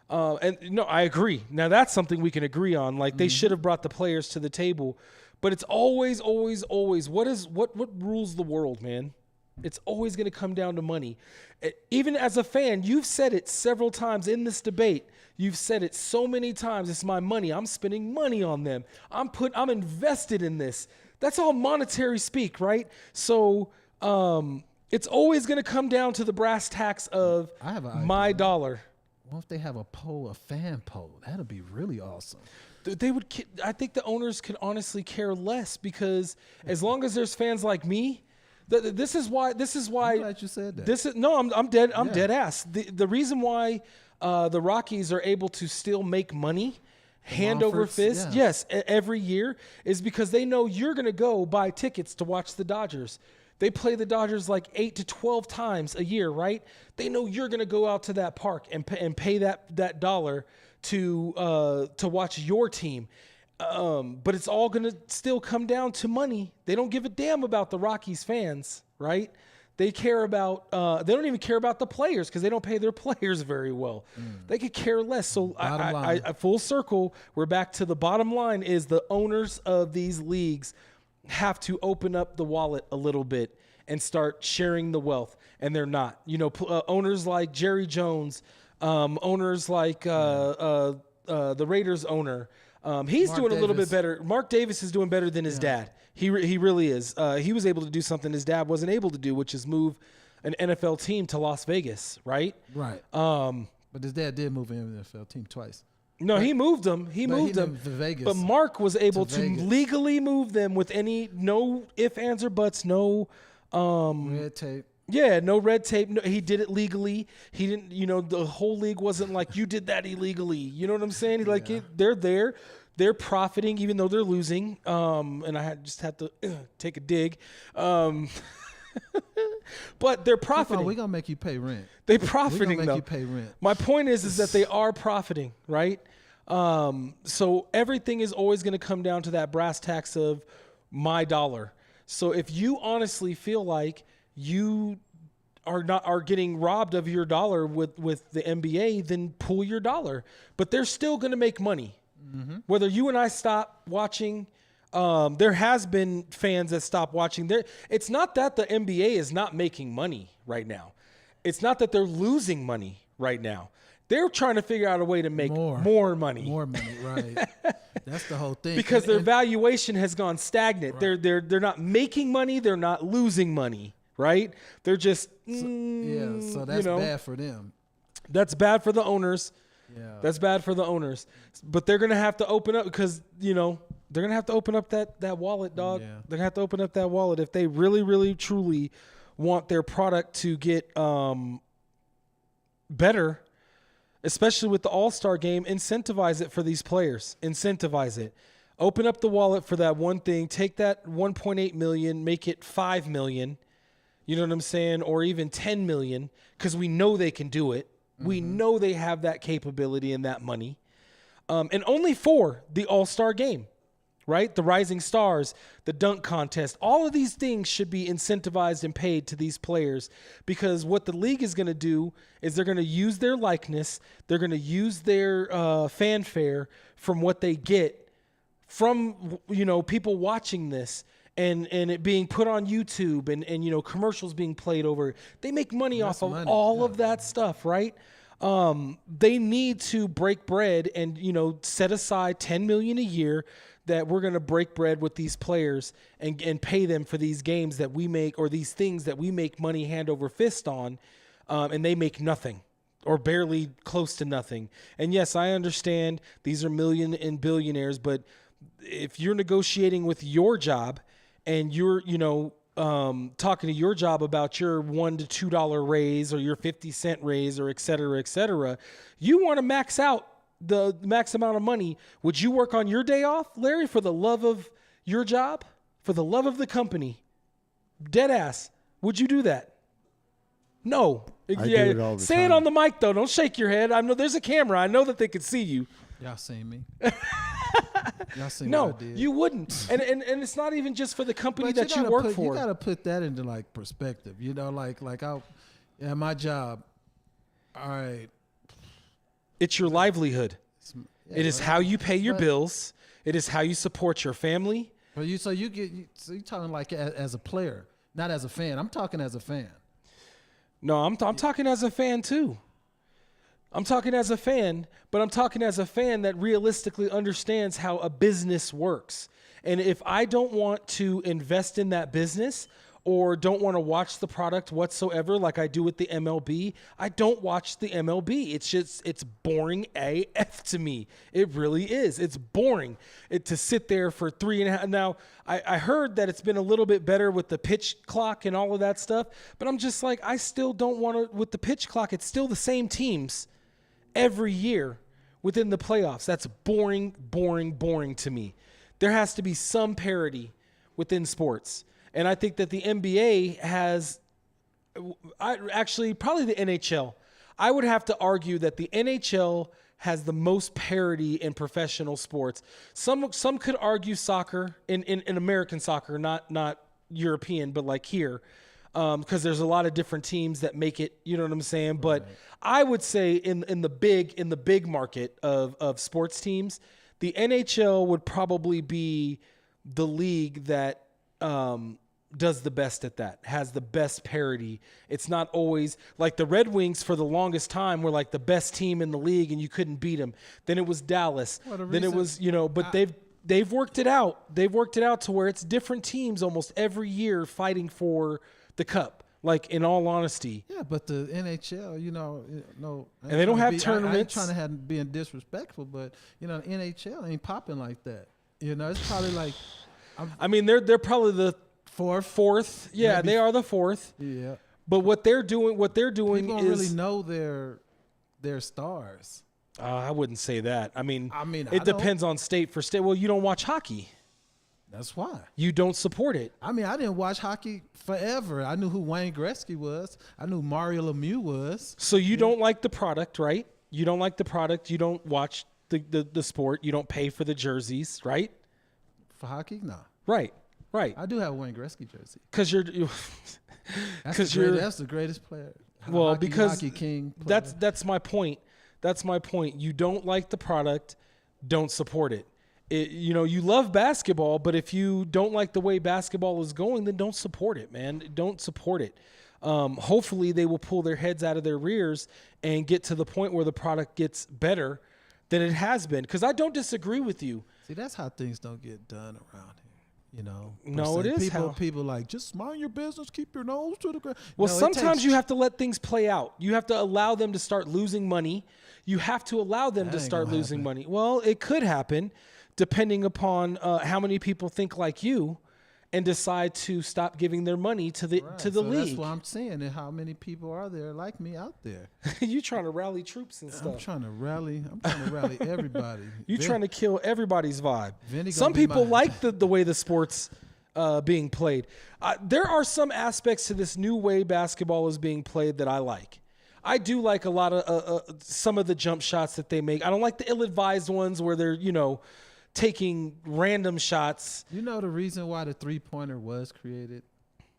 S4: And no, I agree. Now that's something we can agree on. Like they should have brought the players to the table, but it's always what rules the world, man. It's always going to come down to money. Even as a fan, you've said it several times in this debate. You've said it so many times. It's my money. I'm spending money on them. I'm invested in this. That's all monetary speak, right? So it's always going to come down to the brass tacks of my dollar.
S5: What if they have a fan poll? That'd be really awesome.
S4: They would. I think the owners could honestly care less, because as long as there's fans like me, this is why.
S5: I'm glad you said that.
S4: I'm dead. I'm dead ass. The reason why the Rockies are able to still make money hand over fist, yes, every year, is because they know you're going to go buy tickets to watch the Dodgers. They play the Dodgers like 8 to 12 times a year, right? They know you're going to go out to that park and pay that dollar to watch your team. But it's all going to still come down to money. They don't give a damn about the Rockies fans, right? They care about they don't even care about the players, because they don't pay their players very well. They could care less. So I full circle, we're back to the bottom line is the owners of these leagues have to open up the wallet a little bit and start sharing the wealth, and they're not. Owners like Jerry Jones, owners like the Raiders owner, he's doing a little bit better. Mark Davis is doing better than his dad. He really is. He was able to do something his dad wasn't able to do, which is move an NFL team to Las Vegas, right?
S5: Right. But his dad did move an NFL team twice.
S4: No, he moved them. He moved them
S5: to Vegas.
S4: But Mark was able to legally move them with no ifs, ands, or buts, no
S5: red tape.
S4: Yeah, no red tape. No, he did it legally. He didn't, the whole league wasn't like, you did that illegally. You know what I'm saying? They're there. They're profiting even though they're losing. And I just had to take a dig. But they're profiting.
S5: We're going to make you pay rent.
S4: They're profiting,
S5: We're going to make you pay rent.
S4: My point is that they are profiting, right? So everything is always going to come down to that brass tacks of my dollar. So if you honestly feel like you are getting robbed of your dollar with the NBA, then pull your dollar. But they're still going to make money. Mm-hmm. Whether you and I stop watching, there has been fans that stop watching. It's not that the NBA is not making money right now. It's not that they're losing money right now. They're trying to figure out a way to make more money.
S5: More money, right. That's the whole thing.
S4: Because their valuation has gone stagnant. Right. They're not making money. They're not losing money, right? They're just
S5: so that's bad for them.
S4: That's bad for the owners.
S5: Yeah.
S4: That's bad for the owners. But they're going to have to open up because, they're going to have to open up that wallet, dog. Yeah. They're going to have to open up that wallet if they really, really, truly want their product to get better, especially with the All-Star game. Incentivize it for these players. Incentivize it. Open up the wallet for that one thing. Take that $1.8 million, make it $5 million. You know what I'm saying? Or even $10 million, because we know they can do it. Mm-hmm. We know they have that capability and that money. And only for the All-Star game, right? The Rising Stars, the dunk contest, all of these things should be incentivized and paid to these players, because what the league is going to do is they're going to use their likeness. They're going to use their fanfare from what they get from, people watching this and it being put on YouTube and commercials being played over. They make money off of all of that stuff, right? They need to break bread and, set aside $10 million a year that we're going to break bread with these players and pay them for these games that we make, or these things that we make money hand over fist on, and they make nothing or barely close to nothing. And yes, I understand these are million and billionaires, but if you're negotiating with your job and you're, talking to your job about your $1 to $2 raise or your 50-cent raise or et cetera, you want to max out the max amount of money. Would you work on your day off, Larry, for the love of your job, for the love of the company? Dead ass. Would you do that? No.
S1: I do it all the
S4: Say
S1: time.
S4: it on the mic, though. Don't shake your head. I know there's a camera. I know that they could see you.
S5: Y'all see me. Y'all seen
S4: No,
S5: what I did?
S4: you wouldn't. And it's not even just for the company
S5: But
S4: that you work for.
S5: You got to put that into like perspective. You know, like my job. All right.
S4: It's your livelihood. It is how you pay your bills. It is how you support your family.
S5: But you're talking like as a player, not as a fan. I'm talking as a fan.
S4: No, I'm talking as a fan too. I'm talking as a fan, but I'm talking as a fan that realistically understands how a business works. And if I don't want to invest in that business or don't want to watch the product whatsoever like I do with the MLB, I don't watch the MLB. It's boring AF to me. It really is. It's boring to sit there for 3.5. Now, I heard that it's been a little bit better with the pitch clock and all of that stuff, but I'm just like, I still don't want to, with the pitch clock, it's still the same teams every year within the playoffs. That's boring to me. There has to be some parity within sports. And I think that the NBA has, probably the NHL. I would have to argue that the NHL has the most parity in professional sports. Some could argue soccer, in American soccer, not European, but like here, because there's a lot of different teams that make it, you know what I'm saying? But right. I would say in the big market of sports teams, the NHL would probably be the league that does the best at that, has the best parity. It's not always like the Red Wings for the longest time were like the best team in the league and you couldn't beat them. Then it was Dallas. Then it was, but they've worked it out. They've worked it out to where it's different teams almost every year fighting for the cup. Like, in all honesty.
S5: Yeah, but the NHL, no.
S4: And they don't have tournaments.
S5: I ain't trying to being disrespectful, but, the NHL ain't popping like that. It's probably like.
S4: They're probably the fourth. Yeah, maybe. They are the fourth.
S5: Yeah.
S4: But what they're doing
S5: People
S4: is.
S5: don't really know their stars.
S4: I wouldn't say that. It depends on state for state. Well, you don't watch hockey.
S5: That's why.
S4: You don't support it.
S5: I didn't watch hockey forever. I knew who Wayne Gretzky was. I knew Mario Lemieux was.
S4: So you don't like the product, right? You don't like the product. You don't watch the sport. You don't pay for the jerseys, right?
S5: For hockey? No.
S4: Right.
S5: I do have a Wayne Gretzky jersey.
S4: Because
S5: that's the greatest player.
S4: Well, because
S5: hockey king player.
S4: That's my point. That's my point. You don't like the product, don't support it. You love basketball, but if you don't like the way basketball is going, then don't support it, man. Don't support it. Hopefully they will pull their heads out of their rears and get to the point where the product gets better than it has been. Because I don't disagree with you.
S5: See, that's how things don't get done around here.
S4: No, it is
S5: people like, just mind your business, keep your nose to the ground.
S4: Well, sometimes you have to let things play out. You have to allow them to start losing money. You have to allow them to start losing money. Well, it could happen depending upon how many people think like you and decide to stop giving their money to the league.
S5: That's what I'm saying. And how many people are there like me out there?
S4: You trying to rally troops and stuff.
S5: I'm trying to rally everybody.
S4: You trying to kill everybody's vibe. Some people like the way the sport's being played. There are some aspects to this new way basketball is being played that I like. I do like a lot of some of the jump shots that they make. I don't like the ill-advised ones where they're, taking random shots.
S5: You know the reason why the three-pointer was created?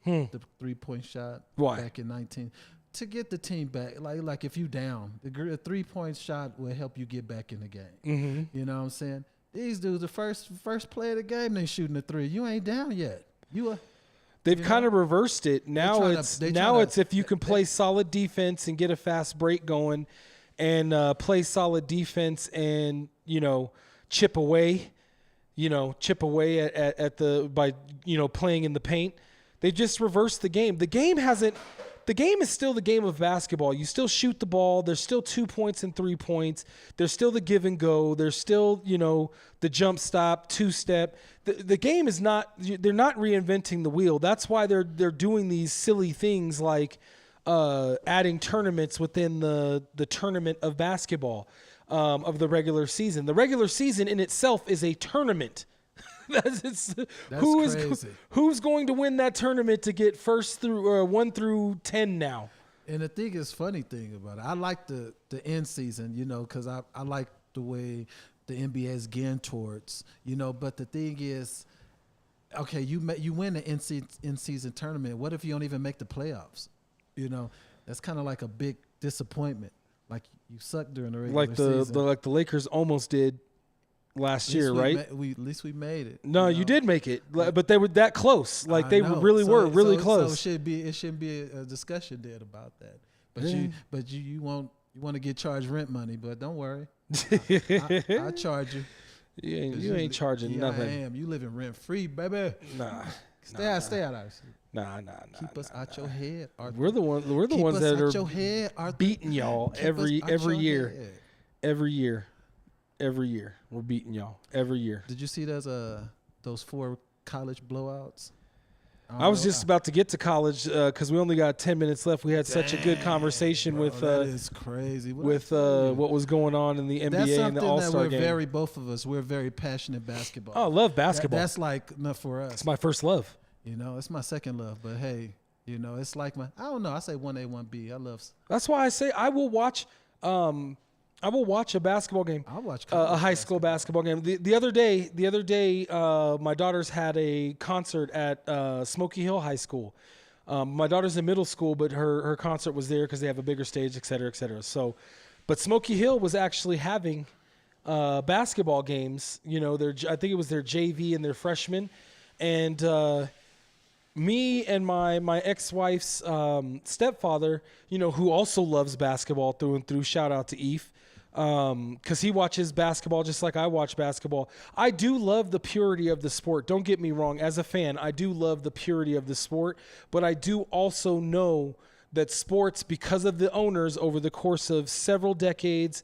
S5: The three-point shot back in 19 to get the team back. Like if you down, the three-point shot will help you get back in the game.
S4: Mm-hmm.
S5: You know what I'm saying? These dudes, the first play of the game, they shooting a three. You ain't down yet.
S4: They've kind of reversed it. Now it's if you can play solid defense and get a fast break going and play solid defense and, chip away by playing in the paint. They just reversed the game. The game is still the game of basketball. You still shoot the ball. There's still 2 points and 3 points. There's still the give and go. There's still, the jump stop, two-step. The game is not – they're not reinventing the wheel. That's why they're doing these silly things like adding tournaments within the tournament of basketball. Of the regular season. The regular season in itself is a tournament. That's crazy. Who's going to win that tournament to get first through 1 through 10 now?
S5: And the thing is, funny thing about it, I like the end season, because I like the way the NBA is gearing towards. But the thing is, okay, you win the in-season tournament. What if you don't even make the playoffs? That's kind of like a big disappointment. Like you suck during the regular season.
S4: Like the Lakers almost did last year, right?
S5: At least we made it.
S4: No, you did make it, but they were that close. Like they really were really close.
S5: So it shouldn't be a discussion then about that. But you want to get charged rent money, but don't worry, I charge you.
S4: You ain't charging nothing.
S5: I am. You living rent free, baby.
S4: Nah.
S5: Stay out our shit.
S4: Nah.
S5: Keep us out your head, Arthur.
S4: We're the ones that are
S5: your head,
S4: beating y'all every year. Every year. We're beating y'all every year.
S5: Did you see those 4 college blowouts?
S4: I was just about to get to college because we only got 10 minutes left. We had such a good conversation with
S5: that is crazy.
S4: What was going on in the NBA and the All-Star game.
S5: Both of us, we're very passionate basketball.
S4: Oh, I love basketball.
S5: That's like enough for us.
S4: It's my first love.
S5: It's my second love. But hey, it's like I don't know. I say 1A, 1B. I love.
S4: That's why I say I will watch. I will watch a basketball game.
S5: I'll watch
S4: a high school basketball game. The other day, my daughters had a concert at Smoky Hill High School. My daughter's in middle school, but her concert was there because they have a bigger stage, et cetera, et cetera. So, but Smoky Hill was actually having basketball games. I think it was their JV and their freshmen, and me and my ex-wife's stepfather, who also loves basketball through and through. Shout out to Eve. Because he watches basketball just like I watch basketball. I do love the purity of the sport. Don't get me wrong. As a fan, I do love the purity of the sport. But I do also know that sports, because of the owners over the course of several decades,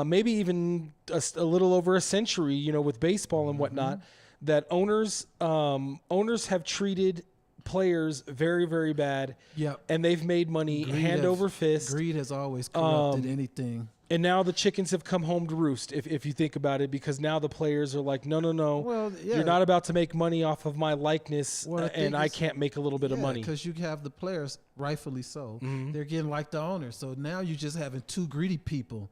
S4: maybe even a little over a century, with baseball and whatnot, that owners have treated players very, very bad.
S5: Yep.
S4: And they've made money hand over fist.
S5: Greed has always corrupted anything.
S4: And now the chickens have come home to roost, if you think about it, because now the players are like, no.
S5: Well, yeah.
S4: You're not about to make money off of my likeness, and I can't make a little bit of money.
S5: Because you have the players, rightfully so. They're getting like the owners. So now you're just having 2 greedy people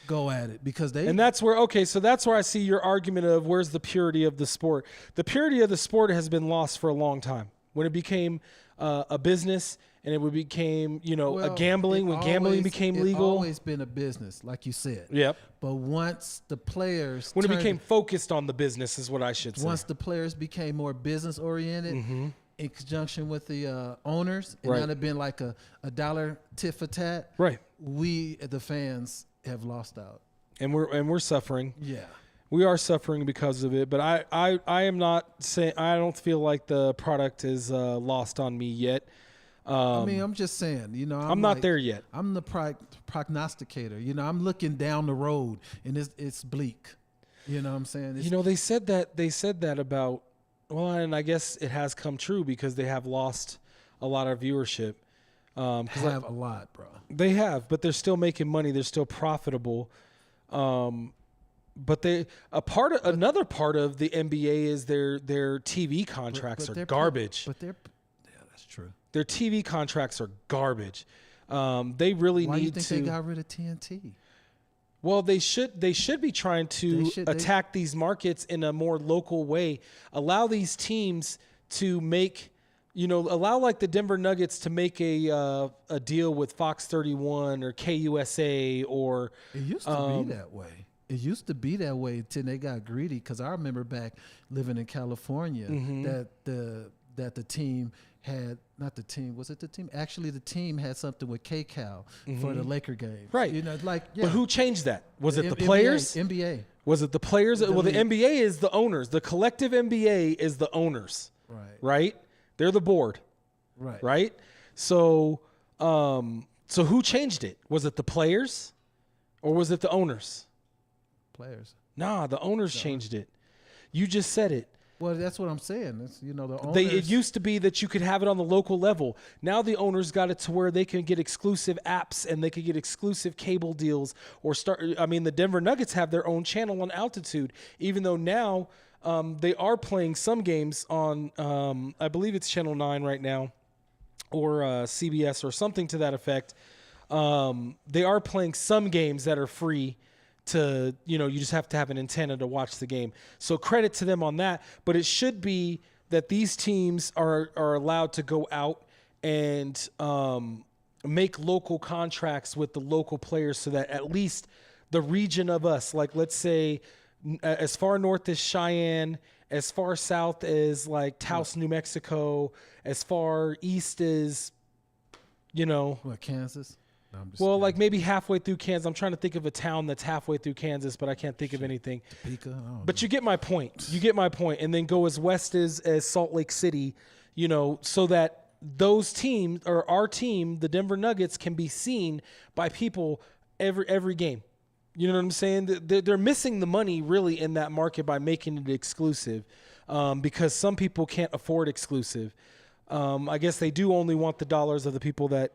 S5: go at it because they.
S4: And that's where I see your argument of where's the purity of the sport. The purity of the sport has been lost for a long time. When it became a business and it became, a gambling, when gambling became legal.
S5: It's always been a business, like you said.
S4: Yep.
S5: But once the players.
S4: When it became focused on the business is what I should say.
S5: Once the players became more business-oriented in conjunction with the owners, and now they've been like a dollar tit for tat.
S4: Right.
S5: We, the fans, have lost out.
S4: And we're suffering.
S5: Yeah.
S4: We are suffering because of it, but I am not saying, I don't feel like the product is lost on me yet.
S5: I'm just saying,
S4: I'm not there yet.
S5: I'm the prognosticator. I'm looking down the road, and it's bleak. You know what I'm saying?
S4: They said that about, and I guess it has come true because they have lost a lot of viewership.
S5: Have a lot, bro.
S4: They have, but they're still making money. They're still profitable. But another part of the NBA is their TV contracts are garbage.
S5: That's true.
S4: Their TV contracts are garbage. They really
S5: Why
S4: need to.
S5: Why do you think they got rid of TNT?
S4: Well, they should be trying to attack these markets in a more local way. Allow these teams to make, allow like the Denver Nuggets to make a deal with Fox 31 or KUSA or.
S5: It used to be that way. It used to be that way until they got greedy. Because I remember back living in California that the team had, not the team, was it the team? Actually, the team had something with KCAL for the Laker game.
S4: Right.
S5: Yeah.
S4: But who changed that? Was it the players?
S5: NBA.
S4: Was it the players?
S5: The
S4: NBA is the owners. The collective NBA is the owners.
S5: Right.
S4: Right? They're the board.
S5: Right.
S4: Right? So who changed it? Was it the players or was it the owners?
S5: Players.
S4: Nah, the owners changed it. You just said it.
S5: Well, that's what I'm saying. It's, the owners.
S4: It used to be that you could have it on the local level. Now the owners got it to where they can get exclusive apps and they can get exclusive cable deals or the Denver Nuggets have their own channel on Altitude, even though now they are playing some games on, I believe it's Channel 9 right now or CBS or something to that effect. They are playing some games that are free to, you just have to have an antenna to watch the game. So credit to them on that. But it should be that these teams are allowed to go out and make local contracts with the local players so that at least the region of us, like let's say as far north as Cheyenne, as far south as like Taos, New Mexico, as far east as,
S5: What, Kansas? No,
S4: like maybe halfway through Kansas. I'm trying to think of a town that's halfway through Kansas, but I can't think of anything.
S5: Topeka?
S4: But you get my point. And then go as west as Salt Lake City, so that those teams or our team, the Denver Nuggets, can be seen by people every game. You know what I'm saying? They're missing the money really in that market by making it exclusive, because some people can't afford exclusive. I guess they do only want the dollars of the people that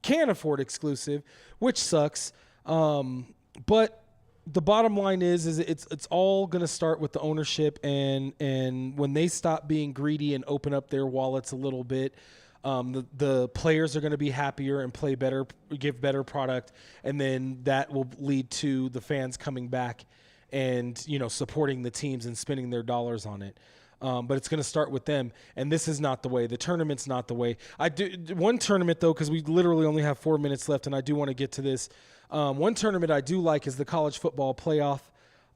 S4: can afford exclusive, which sucks. But the bottom line is it's all going to start with the ownership, and when they stop being greedy and open up their wallets a little bit, the players are going to be happier and play better, give better product, and then that will lead to the fans coming back and supporting the teams and spending their dollars on it. But it's going to start with them, and this is not the way. The tournament's not the way. I do one tournament though, because we literally only have 4 minutes left, and I do want to get to this. One tournament I do like is the college football playoff.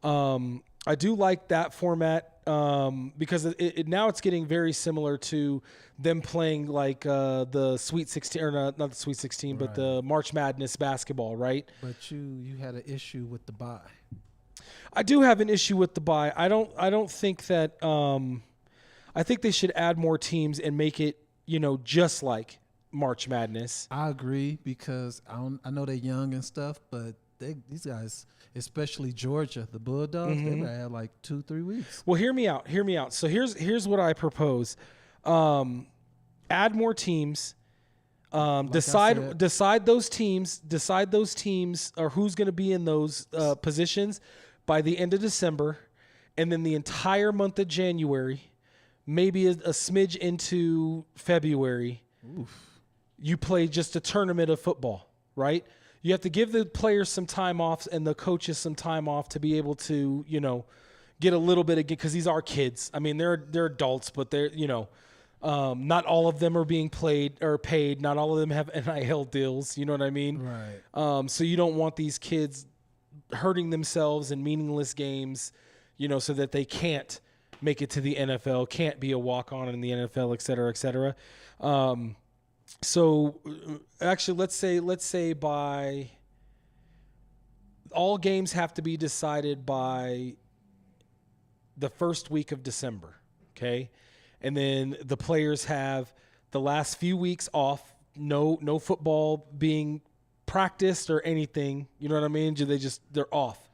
S4: I do like that format because now it's getting very similar to them playing like the Sweet 16, or not the Sweet 16, but the March Madness basketball, right?
S5: But you had an issue with the bye.
S4: I do have an issue with the bye. I don't think that I think they should add more teams and make it, just like March Madness.
S5: I agree, because I know they're young and stuff, but these guys, especially Georgia, the Bulldogs, they've had like 2-3 weeks.
S4: Well, hear me out. So here's what I propose. Add more teams. Decide those teams or who's going to be in those positions by the end of December, and then the entire month of January, maybe a smidge into February.
S5: Oof. You
S4: play just a tournament of football, right? You have to give the players some time off and the coaches some time off to be able to, get a little bit of, because these are kids. I mean, they're adults, but they're, not all of them are being paid. Not all of them have NIL deals. You know what I mean?
S5: Right.
S4: So you don't want these kids hurting themselves in meaningless games, so that they can't make it to the NFL, can't be a walk-on in the NFL, et cetera, et cetera. So actually, let's say by all games have to be decided by the first week of December, okay? And then the players have the last few weeks off, no football being practiced or anything. You know what I mean? They're off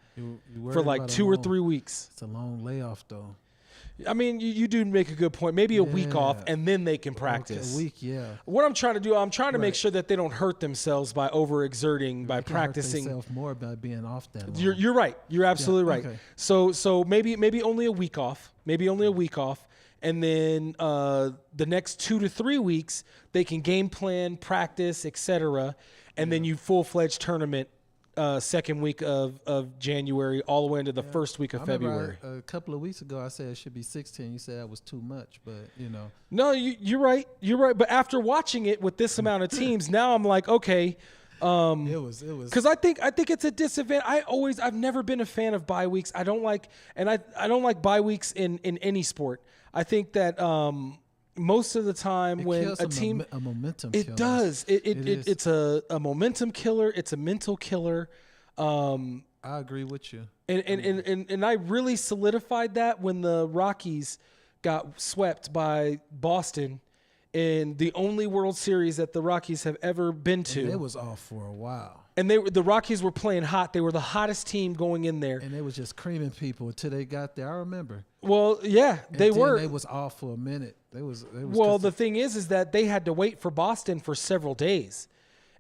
S4: for like 2 or 3 weeks.
S5: It's a long layoff though.
S4: I mean, you do make a good point. Maybe a week off, and then they can practice.
S5: Okay, a week, yeah.
S4: What I'm trying to do, I'm trying to make sure that they don't hurt themselves by overexerting, by practicing.
S5: Hurt themselves more by being off that long.
S4: You're right. You're absolutely right.
S5: Okay.
S4: So maybe only a week off. And then the next 2 to 3 weeks, they can game plan, practice, etc. And then you full-fledged tournament second week of January all the way into the first week of February.
S5: A couple of weeks ago, I said it should be 16. You said that was too much, but
S4: No, you're right. You're right. But after watching it with this amount of teams, now I'm like, okay.
S5: It was
S4: because I think it's a disadvantage. I've never been a fan of bye weeks. I don't like bye weeks in any sport. I think that most of the time when a team
S5: a momentum
S4: it
S5: killer.
S4: Does it's a momentum killer. It's a mental killer.
S5: I agree with you.
S4: And I really solidified that when the Rockies got swept by Boston in the only World Series that the Rockies have ever been to.
S5: And it was off for a while.
S4: And the Rockies were playing hot. They were the hottest team going in there.
S5: And they was just creaming people until they got there. I remember.
S4: Well, yeah, they were.
S5: They was off for a minute. They was
S4: well, the thing is that they had to wait for Boston for several days.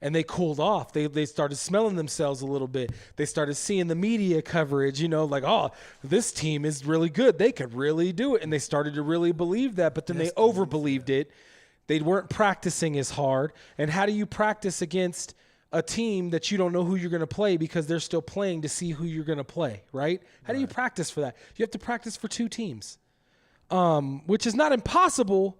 S4: And they cooled off. They started smelling themselves a little bit. They started seeing the media coverage, like, oh, this team is really good. They could really do it. And they started to really believe that. But then they overbelieved it. They weren't practicing as hard. And how do you practice against a team that you don't know who you're going to play because they're still playing to see who you're going to play, right? How do you practice for that? You have to practice for 2 teams, which is not impossible,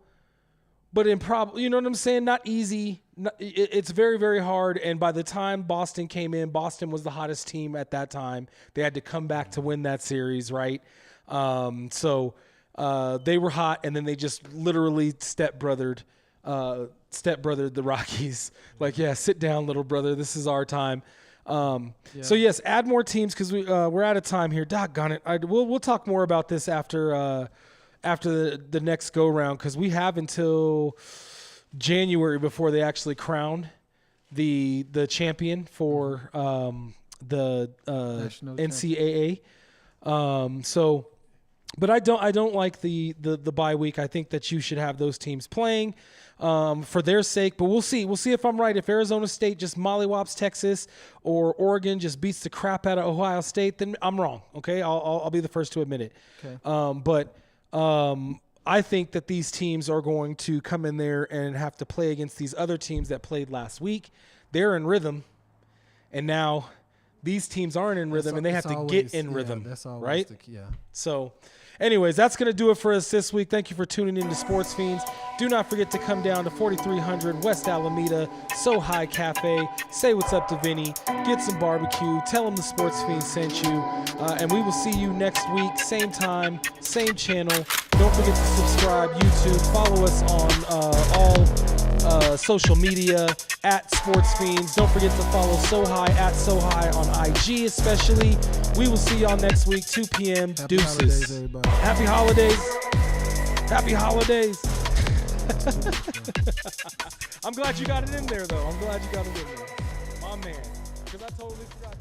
S4: but improbable. You know what I'm saying? Not easy. It's very, very hard. And by the time Boston came in, Boston was the hottest team at that time. They had to come back to win that series, right? So they were hot, and then they just literally stepbrothered the Rockies. Like, yeah, sit down, little brother. This is our time. So yes, add more teams because we're out of time here. Doggone it. We'll talk more about this after the next go round because we have until January before they actually crown the champion for the NCAA. But I don't like the bye week. I think that you should have those teams playing for their sake. But we'll see. We'll see if I'm right. If Arizona State just mollywops Texas or Oregon just beats the crap out of Ohio State, then I'm wrong. Okay, I'll be the first to admit it. Okay. But I think that these teams are going to come in there and have to play against these other teams that played last week. They're in rhythm, and now these teams aren't in rhythm, and they have to get in rhythm,
S5: that's always
S4: right? So, anyways, that's going to do it for us this week. Thank you for tuning in to Sports Fiends. Do not forget to come down to 4300 West Alameda, So High Cafe. Say what's up to Vinny. Get some barbecue. Tell him the Sports Fiends sent you. And we will see you next week. Same time, same channel. Don't forget to subscribe, YouTube. Follow us on all social media at Sports Fiends. Don't forget to follow So High at So High on IG especially. We will see y'all next week, 2 p.m.
S5: Happy
S4: Deuces.
S5: holidays, everybody.
S4: Happy holidays. Happy holidays. I'm glad you got it in there, though. I'm glad you got it in there. My man. Because I totally forgot.